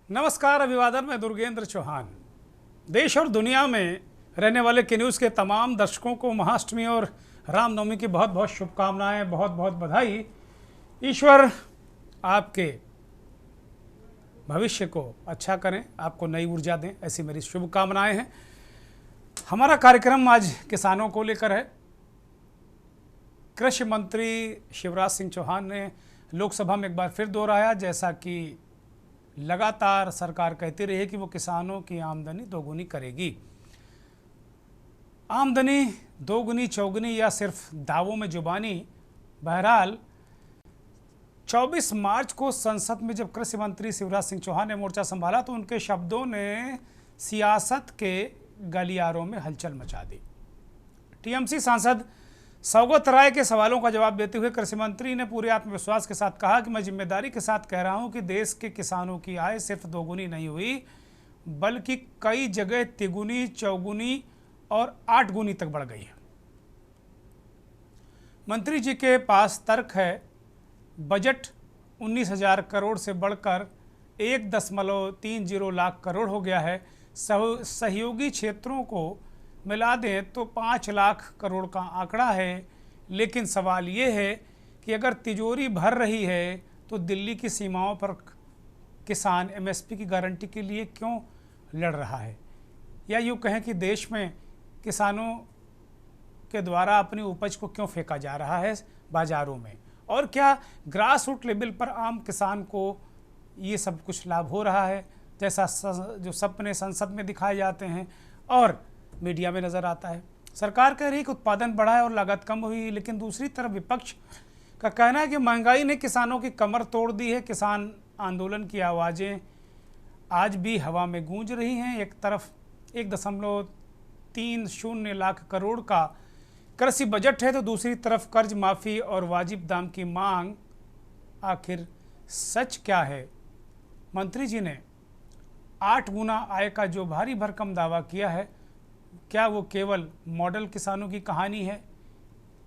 नमस्कार, अभिवादन। मैं दुर्गेंद्र चौहान। देश और दुनिया में रहने वाले के न्यूज़ के तमाम दर्शकों को महाअष्टमी और रामनवमी की बहुत बहुत शुभकामनाएं, बहुत बहुत बधाई। ईश्वर आपके भविष्य को अच्छा करें, आपको नई ऊर्जा दें, ऐसी मेरी शुभकामनाएं हैं। हमारा कार्यक्रम आज किसानों को लेकर है। कृषि मंत्री शिवराज सिंह चौहान ने लोकसभा में एक बार फिर दोहराया, जैसा कि लगातार सरकार कहती रही है कि वो किसानों की आमदनी दोगुनी करेगी। आमदनी दोगुनी चौगुनी या सिर्फ दावों में जुबानी, बहरहाल 24 मार्च को संसद में जब कृषि मंत्री शिवराज सिंह चौहान ने मोर्चा संभाला तो उनके शब्दों ने सियासत के गलियारों में हलचल मचा दी। टीएमसी सांसद सौगत राय के सवालों का जवाब देते हुए कृषि मंत्री ने पूरे आत्मविश्वास के साथ कहा कि मैं जिम्मेदारी के साथ कह रहा हूं कि देश के किसानों की आय सिर्फ दोगुनी नहीं हुई, बल्कि कई जगह तिगुनी, चौगुनी और 8 गुनी तक बढ़ गई है। मंत्री जी के पास तर्क है। बजट 19,000 करोड़ से बढ़कर 1.30 लाख करोड़ हो गया है। सहयोगी क्षेत्रों को मिला दें तो 5 लाख करोड़ का आंकड़ा है। लेकिन सवाल ये है कि अगर तिजोरी भर रही है तो दिल्ली की सीमाओं पर किसान एमएसपी की गारंटी के लिए क्यों लड़ रहा है, या यूँ कहें कि देश में किसानों के द्वारा अपनी उपज को क्यों फेंका जा रहा है बाज़ारों में, और क्या ग्रास रूट लेवल पर आम किसान को ये सब कुछ लाभ हो रहा है, जैसा जो सपने संसद में दिखाए जाते हैं और मीडिया में नज़र आता है। सरकार कह रही है कि उत्पादन बढ़ा है और लागत कम हुई, लेकिन दूसरी तरफ विपक्ष का कहना है कि महंगाई ने किसानों की कमर तोड़ दी है। किसान आंदोलन की आवाज़ें आज भी हवा में गूंज रही हैं। एक तरफ 1.30 लाख करोड़ का कृषि बजट है तो दूसरी तरफ कर्ज माफ़ी और वाजिब दाम की मांग। आखिर सच क्या है? मंत्री जी ने 8 गुना आय का जो भारी भरकम दावा किया है, क्या वो केवल मॉडल किसानों की कहानी है,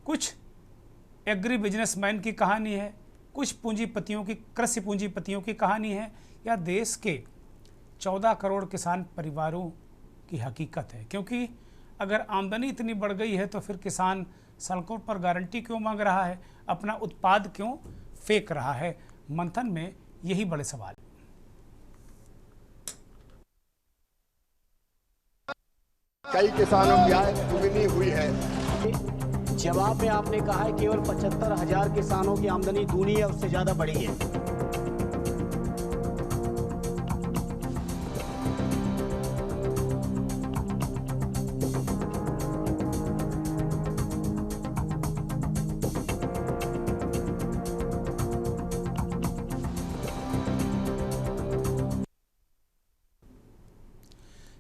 कुछ एग्री बिजनेसमैन की कहानी है, कुछ पूंजीपतियों की, कृषि पूंजीपतियों की कहानी है, या देश के 14 करोड़ किसान परिवारों की हकीकत है? क्योंकि अगर आमदनी इतनी बढ़ गई है तो फिर किसान सड़कों पर गारंटी क्यों मांग रहा है, अपना उत्पाद क्यों फेंक रहा है? मंथन में यही बड़े सवाल। कई किसानों की आय दुगनी हुई है। जवाब में आपने कहा है केवल 75,000 किसानों की आमदनी दूनी है, उससे ज्यादा बढ़ी है।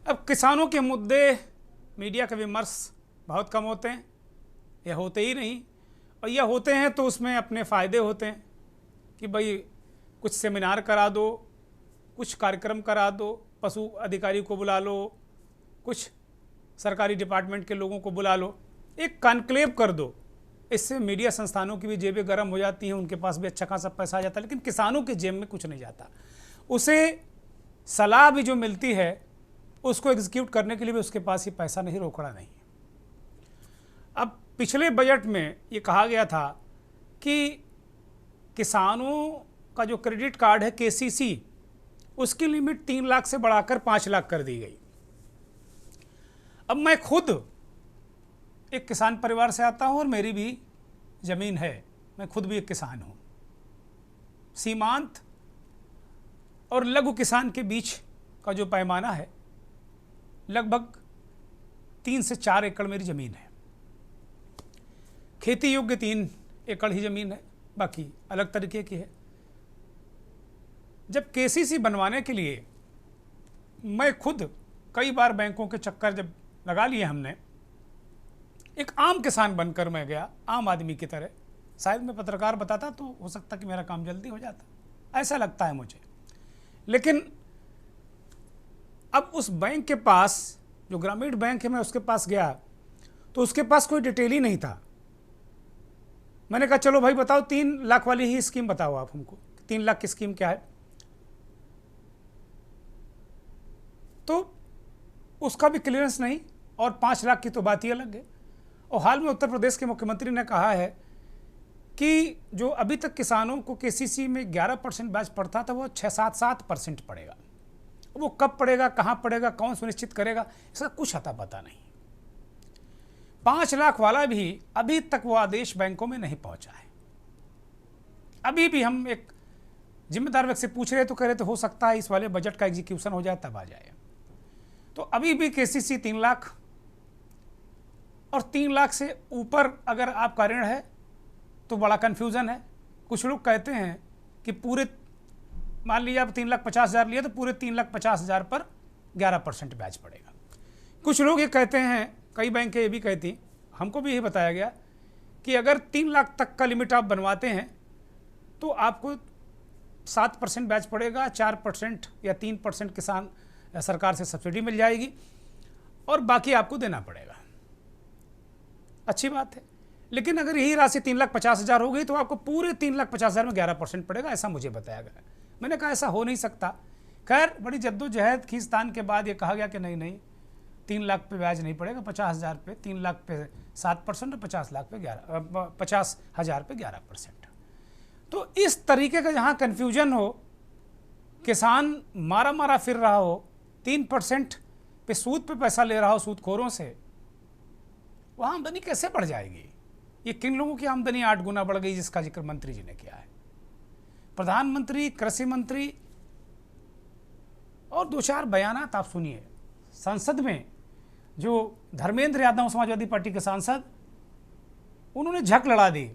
अब किसानों के मुद्दे, मीडिया के विमर्श बहुत कम होते हैं, या होते ही नहीं, और यह होते हैं तो उसमें अपने फ़ायदे होते हैं कि भाई कुछ सेमिनार करा दो, कुछ कार्यक्रम करा दो, पशु अधिकारी को बुला लो, कुछ सरकारी डिपार्टमेंट के लोगों को बुला लो, एक कॉन्क्लेव कर दो। इससे मीडिया संस्थानों की भी जेबें गर्म हो जाती हैं, उनके पास भी अच्छा खासा पैसा आ जाता है, लेकिन किसानों की जेब में कुछ नहीं जाता। उसे सलाह भी जो मिलती है उसको एग्जीक्यूट करने के लिए भी उसके पास ही पैसा नहीं, रोकड़ा नहीं। अब पिछले बजट में ये कहा गया था कि किसानों का जो क्रेडिट कार्ड है केसीसी, उसकी लिमिट 3 लाख से बढ़ाकर 5 लाख कर दी गई। अब मैं खुद एक किसान परिवार से आता हूं और मेरी भी ज़मीन है, मैं खुद भी एक किसान हूं। सीमांत और लघु किसान के बीच का जो पैमाना है लगभग 3 से 4 एकड़ मेरी ज़मीन है। खेती योग्य 3 एकड़ ही ज़मीन है, बाकी अलग तरीके की है। जब केसीसी बनवाने के लिए मैं खुद कई बार बैंकों के चक्कर जब लगा लिए हमने, एक आम किसान बनकर मैं गया, आम आदमी की तरह। शायद मैं पत्रकार बताता तो हो सकता कि मेरा काम जल्दी हो जाता, ऐसा लगता है मुझे। लेकिन अब उस बैंक के पास, जो ग्रामीण बैंक है, मैं उसके पास गया तो उसके पास कोई डिटेल ही नहीं था। मैंने कहा चलो भाई बताओ, 3 लाख वाली ही स्कीम बताओ आप हमको, 3 लाख की स्कीम क्या है। तो उसका भी क्लियरेंस नहीं, और 5 लाख की तो बात ही अलग है। और हाल में उत्तर प्रदेश के मुख्यमंत्री ने कहा है कि जो अभी तक किसानों को केसीसी में 11% ब्याज पड़ता था, वो 6-7% पड़ेगा। वो कब पड़ेगा, कहाँ पड़ेगा, कौन सुनिश्चित करेगा, इसका कुछ अता पता नहीं। 5 लाख वाला भी अभी तक वो आदेश बैंकों में नहीं पहुंचा है। अभी भी हम एक जिम्मेदार व्यक्ति से पूछ रहे तो कह रहे तो हो सकता है इस वाले बजट का एग्जीक्यूशन हो जाए तब आ जाए। तो अभी भी केसीसी 3 लाख, और 3 लाख से ऊपर अगर आपका ऋण है तो बड़ा कन्फ्यूज़न है। कुछ लोग कहते हैं कि पूरे, मान लीजिए आप 3,50,000 लिए तो पूरे 3,50,000 पर 11% ब्याज पड़ेगा। कुछ लोग ये कहते हैं, कई बैंकें ये भी कहती, हमको भी यही बताया गया कि अगर 3 लाख तक का लिमिट आप बनवाते हैं तो आपको 7% ब्याज पड़ेगा, 4% या 3% किसान सरकार से सब्सिडी मिल जाएगी और बाकी आपको देना पड़ेगा। अच्छी बात है, लेकिन अगर यही राशि 3,50,000 हो गई तो आपको पूरे 3,50,000 में 11% पड़ेगा, ऐसा मुझे बताया गया। मैंने कहा ऐसा हो नहीं सकता। खैर बड़ी जद्दोजहद खींचतान के बाद ये कहा गया कि नहीं 3 लाख पे ब्याज नहीं पड़ेगा, 50,000 पे, 3 लाख पे 7% और 50,000 पे 11%। तो इस तरीके का जहाँ कन्फ्यूजन हो, किसान मारा फिर रहा हो, 3% पे सूद पे पैसा ले रहा हो सूदखोरों से, वहाँ आमदनी कैसे बढ़ जाएगी? ये किन लोगों की आमदनी 8 गुना बढ़ गई जिसका जिक्र मंत्री जी ने किया है? प्रधानमंत्री, कृषि मंत्री और 2-4 बयानात आप सुनिए। संसद में जो धर्मेंद्र यादव समाजवादी पार्टी के सांसद, उन्होंने झक लड़ा दी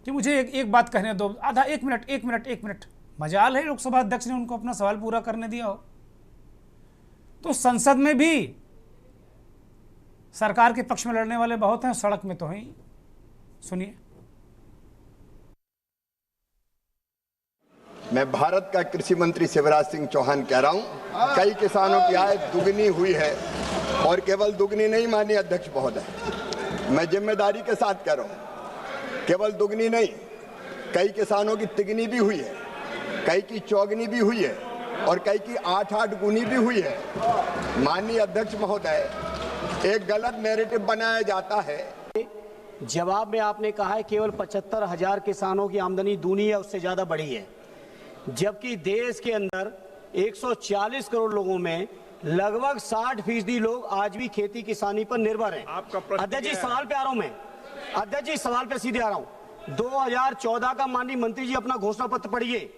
कि मुझे एक बात कहने दो, आधा, 1 मिनट। मजाल है लोकसभा अध्यक्ष ने उनको अपना सवाल पूरा करने दिया हो। तो संसद में भी सरकार के पक्ष में लड़ने वाले बहुत हैं, सड़क में तो हैं। सुनिए। मैं भारत का कृषि मंत्री शिवराज सिंह चौहान कह रहा हूं, कई किसानों की आय दुगनी हुई है, और केवल दुगनी नहीं माननीय अध्यक्ष महोदय, मैं जिम्मेदारी के साथ कह रहा हूं, केवल दुगनी नहीं, कई किसानों की तिगनी भी हुई है, कई की चौगनी भी हुई है, और कई की 8-8 गुनी भी हुई है। माननीय अध्यक्ष महोदय, एक गलत नैरेटिव बनाया जाता है। जवाब में आपने कहा है केवल 75,000 किसानों की आमदनी दूनी है, उससे ज्यादा बढ़ी है, जबकि देश के अंदर 140 करोड़ लोगों में लगभग 60% लोग आज भी खेती किसानी पर निर्भर हैं। अध्यक्ष जी सवाल पे आ रहा हूं मैं, अध्यक्ष जी सवाल पे सीधे आ रहा हूं। 2014 का माननीय मंत्री जी अपना घोषणा पत्र पढ़िए,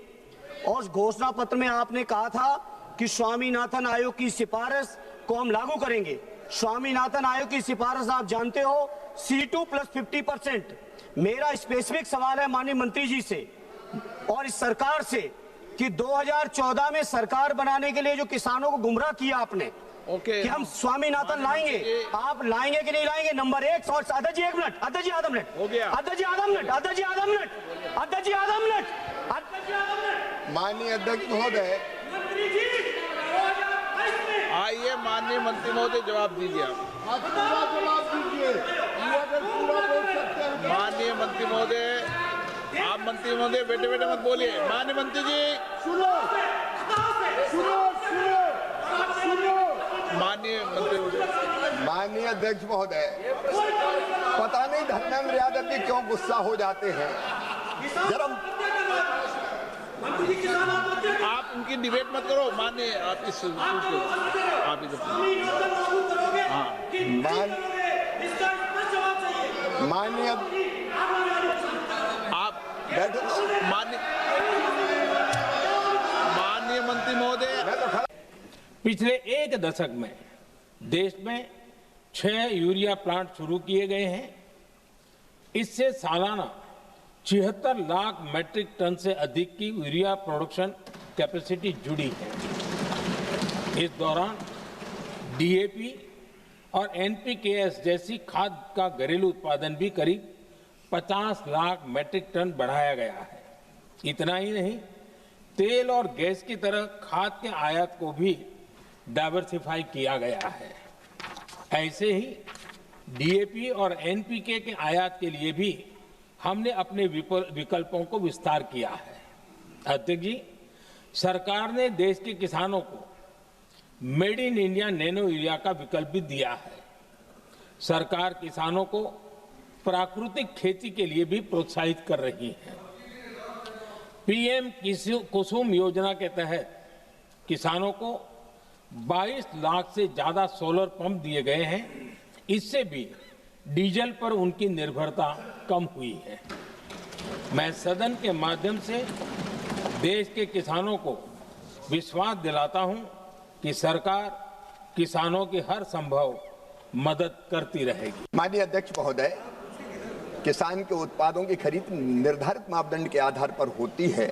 और उस घोषणा पत्र में आपने कहा था कि स्वामीनाथन आयोग की सिफारिश को हम लागू करेंगे। स्वामीनाथन आयोग की सिफारिश आप जानते हो C2 + 50%। मेरा स्पेसिफिक सवाल है माननीय मंत्री जी से और इस सरकार से कि 2014 में सरकार बनाने के लिए जो किसानों को गुमराह किया आपने, कि हम स्वामीनाथन लाएंगे, आप लाएंगे कि नहीं लाएंगे? नंबर 1। और अध्यक्ष जी 1 मिनट, अध्यक्ष जी आधा मिनट, अध्यक्ष जी आधा मिनट, अध्यक्ष जी आधा मिनट, अध्यक्ष जी आधा मिनट, अध्यक्ष जी आधा मिनट। माननीय अध्यक्ष महोदय, आइए माननीय मंत्री महोदय जवाब दीजिए। आप माननीय मंत्री महोदय, आप मंत्री महोदय बेटे मत बोलिए। माननीय मंत्री जी सुनो, माननीय मंत्री महोदय। माननीय अध्यक्ष महोदय, पता नहीं धर्मेंद्र यादव जी क्यों गुस्सा हो जाते हैं। जरा आप उनकी डिबेट मत करो। माननीय आप इस आप इधर माननीय आप माननीय मंत्री महोदय, पिछले 1 दशक में देश में 6 यूरिया प्लांट शुरू किए गए हैं। इससे सालाना 76 लाख मैट्रिक टन से अधिक की यूरिया प्रोडक्शन कैपेसिटी जुड़ी है। इस दौरान DAP और NPKS जैसी खाद का घरेलू उत्पादन भी करीब 50 लाख मैट्रिक टन बढ़ाया गया है। इतना ही नहीं, तेल और गैस की तरह खाद के आयात को भी डाइवर्सिफाई किया गया है। ऐसे ही DAP और NPK के आयात के लिए भी हमने अपने विकल्पों को विस्तार किया है। अध्यक्ष जी, सरकार ने देश के किसानों को made in India nano urea का विकल्प भी दिया है। सरकार किसानों को प्राकृतिक खेती के लिए भी प्रोत्साहित कर रही है। पीएम कुसुम योजना के तहत किसानों को 22 लाख से ज्यादा सोलर पंप दिए गए हैं। इससे भी डीजल पर उनकी निर्भरता कम हुई है। मैं सदन के माध्यम से देश के किसानों को विश्वास दिलाता हूं कि सरकार किसानों की हर संभव मदद करती रहेगी। माननीय अध्यक्ष महोदय, किसान के उत्पादों की खरीद निर्धारित मापदंड के आधार पर होती है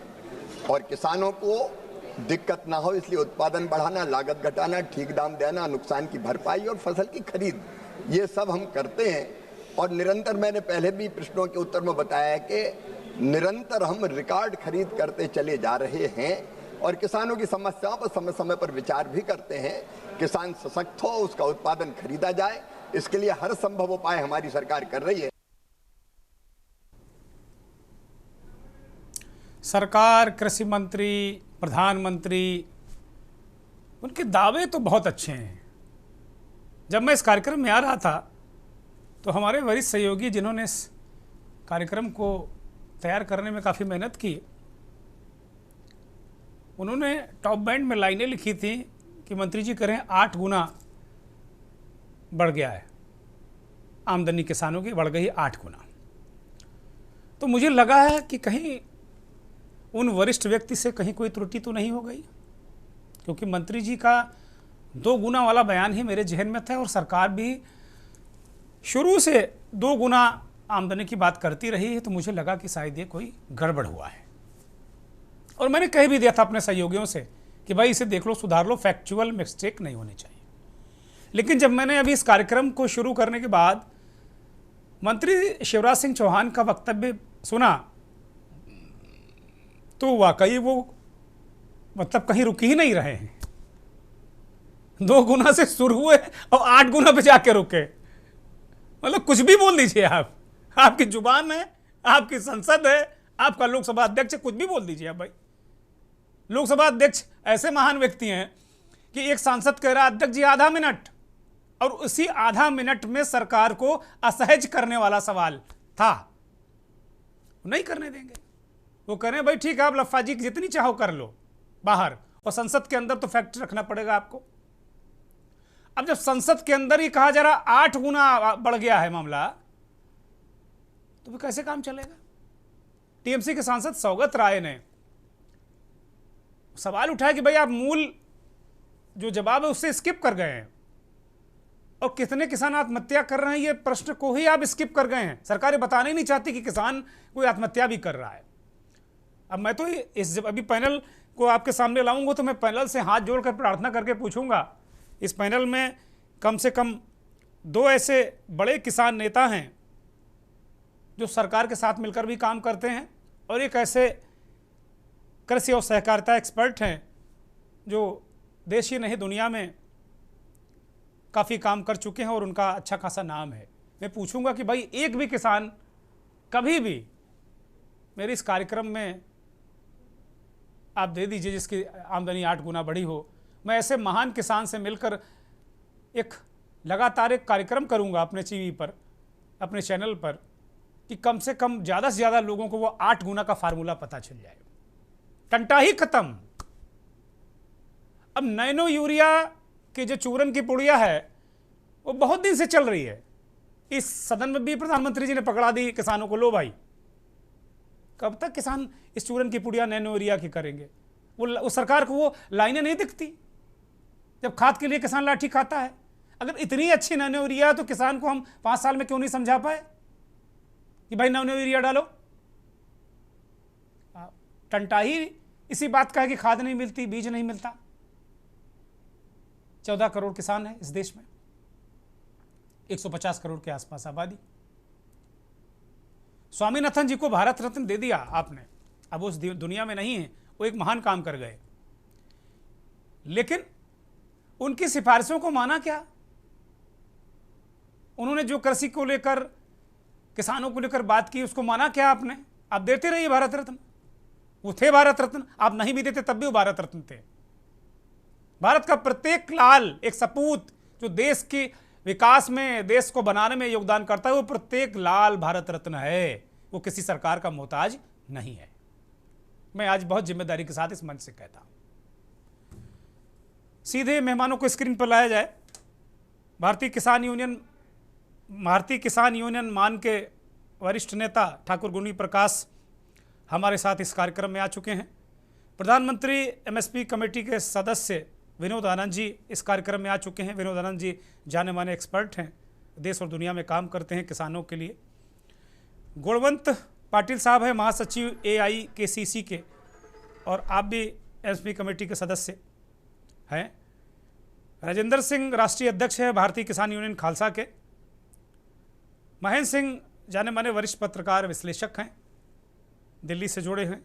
और किसानों को दिक्कत ना हो इसलिए उत्पादन बढ़ाना, लागत घटाना, ठीक दाम देना, नुकसान की भरपाई और फसल की खरीद, ये सब हम करते हैं। और निरंतर मैंने पहले भी प्रश्नों के उत्तर में बताया कि निरंतर हम रिकॉर्ड खरीद करते चले जा रहे हैं और किसानों की समस्याओं पर समय समय पर विचार भी करते हैं। किसान सशक्त हो, उसका उत्पादन खरीदा जाए, इसके लिए हर संभव उपाय हमारी सरकार कर रही है। सरकार, कृषि मंत्री, प्रधानमंत्री, उनके दावे तो बहुत अच्छे हैं। जब मैं इस कार्यक्रम में आ रहा था तो हमारे वरिष्ठ सहयोगी जिन्होंने इस कार्यक्रम को तैयार करने में काफ़ी मेहनत की, उन्होंने टॉप बैंड में लाइनें लिखी थी कि मंत्री जी करें 8 गुना बढ़ गया है, आमदनी किसानों की बढ़ गई 8 गुना। तो मुझे लगा है कि कहीं उन वरिष्ठ व्यक्ति से कहीं कोई त्रुटि तो नहीं हो गई, क्योंकि मंत्री जी का 2 गुना वाला बयान ही मेरे जहन में था और सरकार भी शुरू से 2 गुना आमदनी की बात करती रही है। तो मुझे लगा कि शायद ये कोई गड़बड़ हुआ है और मैंने कह भी दिया था अपने सहयोगियों से कि भाई इसे देख लो, सुधार लो, फैक्चुअल मिस्टेक नहीं होनी चाहिए। लेकिन जब मैंने अभी इस कार्यक्रम को शुरू करने के बाद मंत्री शिवराज सिंह चौहान का वक्तव्य सुना तो वाकई वो मतलब कहीं रुक ही नहीं रहे हैं। 2 गुना से शुरू हुए और 8 गुना पे जाके रुके। मतलब कुछ भी बोल दीजिए आप, आपकी जुबान है, आपकी संसद है, आपका लोकसभा अध्यक्ष, कुछ भी बोल दीजिए आप। भाई लोकसभा अध्यक्ष ऐसे महान व्यक्ति हैं कि एक सांसद कह रहा अध्यक्ष जी आधा मिनट, और उसी आधा मिनट में सरकार को असहज करने वाला सवाल था, नहीं करने देंगे। वो कह रहे हैं भाई ठीक है, आप लफ्फाजी जितनी चाहो कर लो बाहर, और संसद के अंदर तो फैक्ट रखना पड़ेगा आपको। अब जब संसद के अंदर ही कहा जा रहा 8 गुना बढ़ गया है मामला, तो फिर कैसे काम चलेगा। टीएमसी के सांसद सौगत राय ने सवाल उठाया कि भाई आप मूल जो जवाब है उससे स्किप कर गए हैं, और कितने किसान आत्महत्या कर रहे हैं ये प्रश्न को ही आप स्किप कर गए हैं। सरकार बताना ही नहीं चाहती कि किसान कोई आत्महत्या भी कर रहा है। अब मैं तो इस जब अभी पैनल को आपके सामने लाऊंगा तो मैं पैनल से हाथ जोड़कर प्रार्थना करके पूछूंगा, इस पैनल में कम से कम 2 ऐसे बड़े किसान नेता हैं जो सरकार के साथ मिलकर भी काम करते हैं, और एक ऐसे कृषि और सहकारिता एक्सपर्ट हैं जो देश ही नहीं दुनिया में काफ़ी काम कर चुके हैं और उनका अच्छा खासा नाम है। मैं पूछूंगा कि भाई एक भी किसान कभी भी मेरे इस कार्यक्रम में आप दे दीजिए जिसकी आमदनी 8 गुना बढ़ी हो। मैं ऐसे महान किसान से मिलकर एक लगातार एक कार्यक्रम करूंगा अपने टीवी पर, अपने चैनल पर, कि कम से कम ज़्यादा से ज़्यादा लोगों को वो 8 गुना का फार्मूला पता चल जाए। टंटा ही खत्म। अब नैनो यूरिया की जो चूरन की पुड़िया है वो बहुत दिन से चल रही है। इस सदन में भी प्रधानमंत्री जी ने पकड़ा दी किसानों को, लो भाई कब तक किसान इस चूरन की पुड़िया नैनो यूरिया की करेंगे। वो सरकार को वो लाइनें नहीं दिखती जब खाद के लिए किसान लाठी खाता है। अगर इतनी अच्छी नैनो यूरिया है तो किसान को हम 5 साल में क्यों नहीं समझा पाए कि भाई नैनो यूरिया डालो। टंटा ही इसी बात का है कि खाद नहीं मिलती, बीज नहीं मिलता। 14 करोड़ किसान है इस देश में, 150 करोड़ के आसपास आबादी। स्वामीनाथन जी को भारत रत्न दे दिया आपने, अब वो उस दुनिया में नहीं है, वो एक महान काम कर गए, लेकिन उनकी सिफारिशों को माना क्या। उन्होंने जो कृषि को लेकर, किसानों को लेकर बात की उसको माना क्या आपने। आप देते रहिए भारत रत्न, वो थे भारत रत्न, आप नहीं भी देते तब भी वो भारत रत्न थे। भारत का प्रत्येक लाल एक सपूत जो देश की विकास में, देश को बनाने में योगदान करता है, वो प्रत्येक लाल भारत रत्न है, वो किसी सरकार का मोहताज नहीं है। मैं आज बहुत जिम्मेदारी के साथ इस मंच से कहता हूं। सीधे मेहमानों को स्क्रीन पर लाया जाए। भारतीय किसान यूनियन मान के वरिष्ठ नेता ठाकुर गुनी प्रकाश हमारे साथ इस कार्यक्रम में आ चुके हैं। प्रधानमंत्री एमएसपी कमेटी के सदस्य विनोद आनंद जी इस कार्यक्रम में आ चुके हैं। विनोद आनंद जी जाने माने एक्सपर्ट हैं, देश और दुनिया में काम करते हैं किसानों के लिए। गुणवंत पाटिल साहब है महासचिव AIKCC के, और आप भी एमएसपी कमेटी के सदस्य हैं। राजेंद्र सिंह राष्ट्रीय अध्यक्ष है भारतीय किसान यूनियन खालसा के। महेंद्र सिंह जाने माने वरिष्ठ पत्रकार विश्लेषक हैं, दिल्ली से जुड़े हैं।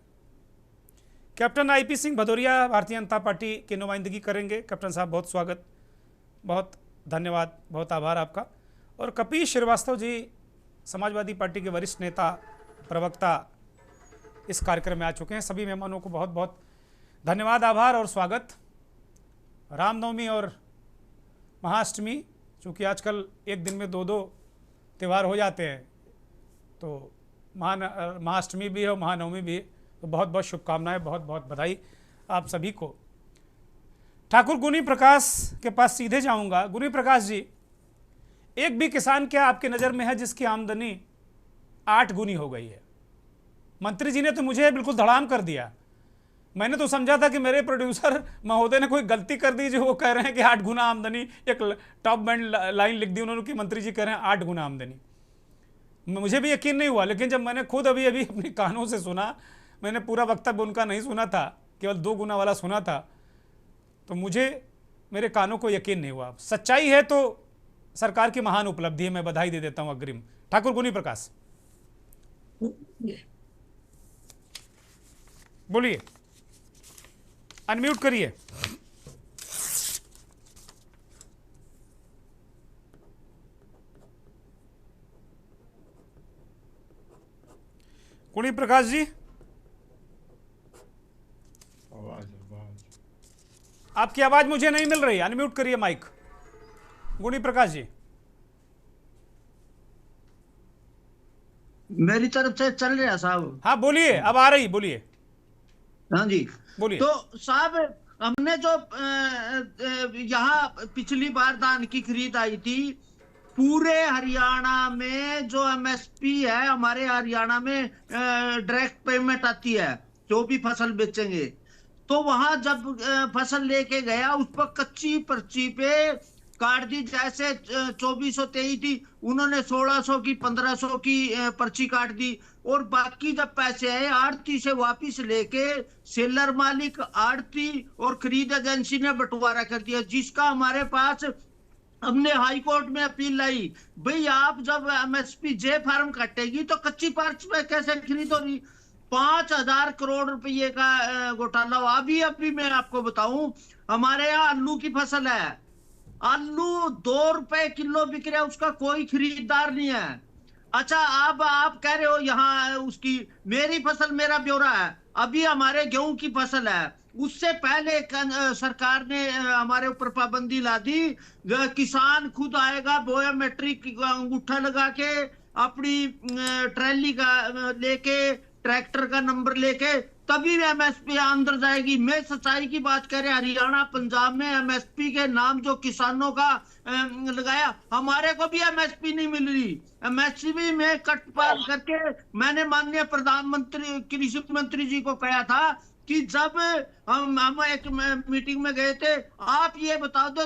Captain IP Singh Bhadauria Bharatiya Janata party की नुमाइंदगी करेंगे। कैप्टन साहब बहुत स्वागत, बहुत धन्यवाद, बहुत आभार आपका। और कपीश श्रीवास्तव जी समाजवादी पार्टी के वरिष्ठ नेता, प्रवक्ता इस कार्यक्रम में आ चुके हैं। सभी मेहमानों को बहुत बहुत धन्यवाद, आभार और स्वागत। रामनवमी और महाअष्टमी, चूँकि आजकल एक दिन में 2-2 त्यौहार हो जाते हैं, तो महाअष्टमी भी है और महानवमी भी है, तो बहुत बहुत शुभकामनाएं, बहुत बहुत बधाई आप सभी को। ठाकुर गुनी प्रकाश के पास सीधे जाऊंगा। गुनी प्रकाश जी, एक भी किसान क्या आपकी नज़र में है जिसकी आमदनी 8 गुनी हो गई है? मंत्री जी ने तो मुझे बिल्कुल धड़ाम कर दिया। मैंने तो समझा था कि मेरे प्रोड्यूसर महोदय ने कोई गलती कर दी जो वो कह रहे हैं कि 8 गुना आमदनी, एक टॉप बैंड लाइन लिख दी उन्होंने कि मंत्री जी कह रहे हैं 8 गुना आमदनी। मुझे भी यकीन नहीं हुआ, लेकिन जब मैंने खुद अभी अपने कानों से सुना, मैंने पूरा वक्तव्य उनका नहीं सुना था, केवल 2 गुना वाला सुना था, तो मुझे मेरे कानों को यकीन नहीं हुआ। सच्चाई है तो सरकार की महान उपलब्धि है, मैं बधाई दे देता हूं अग्रिम। ठाकुर गुनी प्रकाश बोलिए, अनम्यूट करिए। गुनी प्रकाश जी, आपकी आवाज मुझे नहीं मिल रही, अनम्यूट करिए माइक। गुनी प्रकाश जी, मेरी तरफ से चल रहा साहब? हाँ बोलिए, अब आ रही, बोलिए। हाँ जी बोलिए। तो साहब, हमने जो यहाँ पिछली बार धान की खरीद आई थी, पूरे हरियाणा में जो MSP है, हमारे हरियाणा में डायरेक्ट पेमेंट आती है जो भी फसल बेचेंगे, तो वहां जब फसल लेके गया उस पर कच्ची पर्ची पे काट दी। जैसे 2423 थी, उन्होंने 1600 की 1500 की पर्ची काट दी, और बाकी जब पैसे आए आड़ती से वापिस लेके सेलर मालिक, आड़ती और खरीद एजेंसी ने बंटवारा कर दिया, जिसका हमारे पास हमने हाई कोर्ट में अपील लाई। भाई आप जब MSP जे फार्म काटेगी तो कच्ची पर्ची पे कैसे खरीद होगी? 5000 करोड़ रुपये का घोटाला हुआ। अभी मैं आपको बताऊं, हमारे यहाँ आलू की फसल है, आलू 2 रुपए किलो बिक रहा है, उसका कोई खरीदार नहीं है। अच्छा, आप कह रहे हो यहाँ उसकी, मेरी फसल मेरा ब्यौरा है। अभी हमारे गेहूं की फसल है, उससे पहले सरकार ने हमारे ऊपर पाबंदी ला दी, किसान खुद आएगा बायोमेट्रिक अंगूठा लगा के, अपनी ट्रैली का लेके, ट्रैक्टर का नंबर लेके, तभी MSP अंदर जाएगी। मैं सच्चाई की बात कह रहे, हरियाणा पंजाब में MSP के नाम जो किसानों का लगाया, हमारे को भी MSP नहीं मिल रही। MSP में कट पाल करके मैंने माननीय प्रधानमंत्री कृषि मंत्री जी को कहा था कि जब हम एक मीटिंग में गए थे, आप ये बता दो,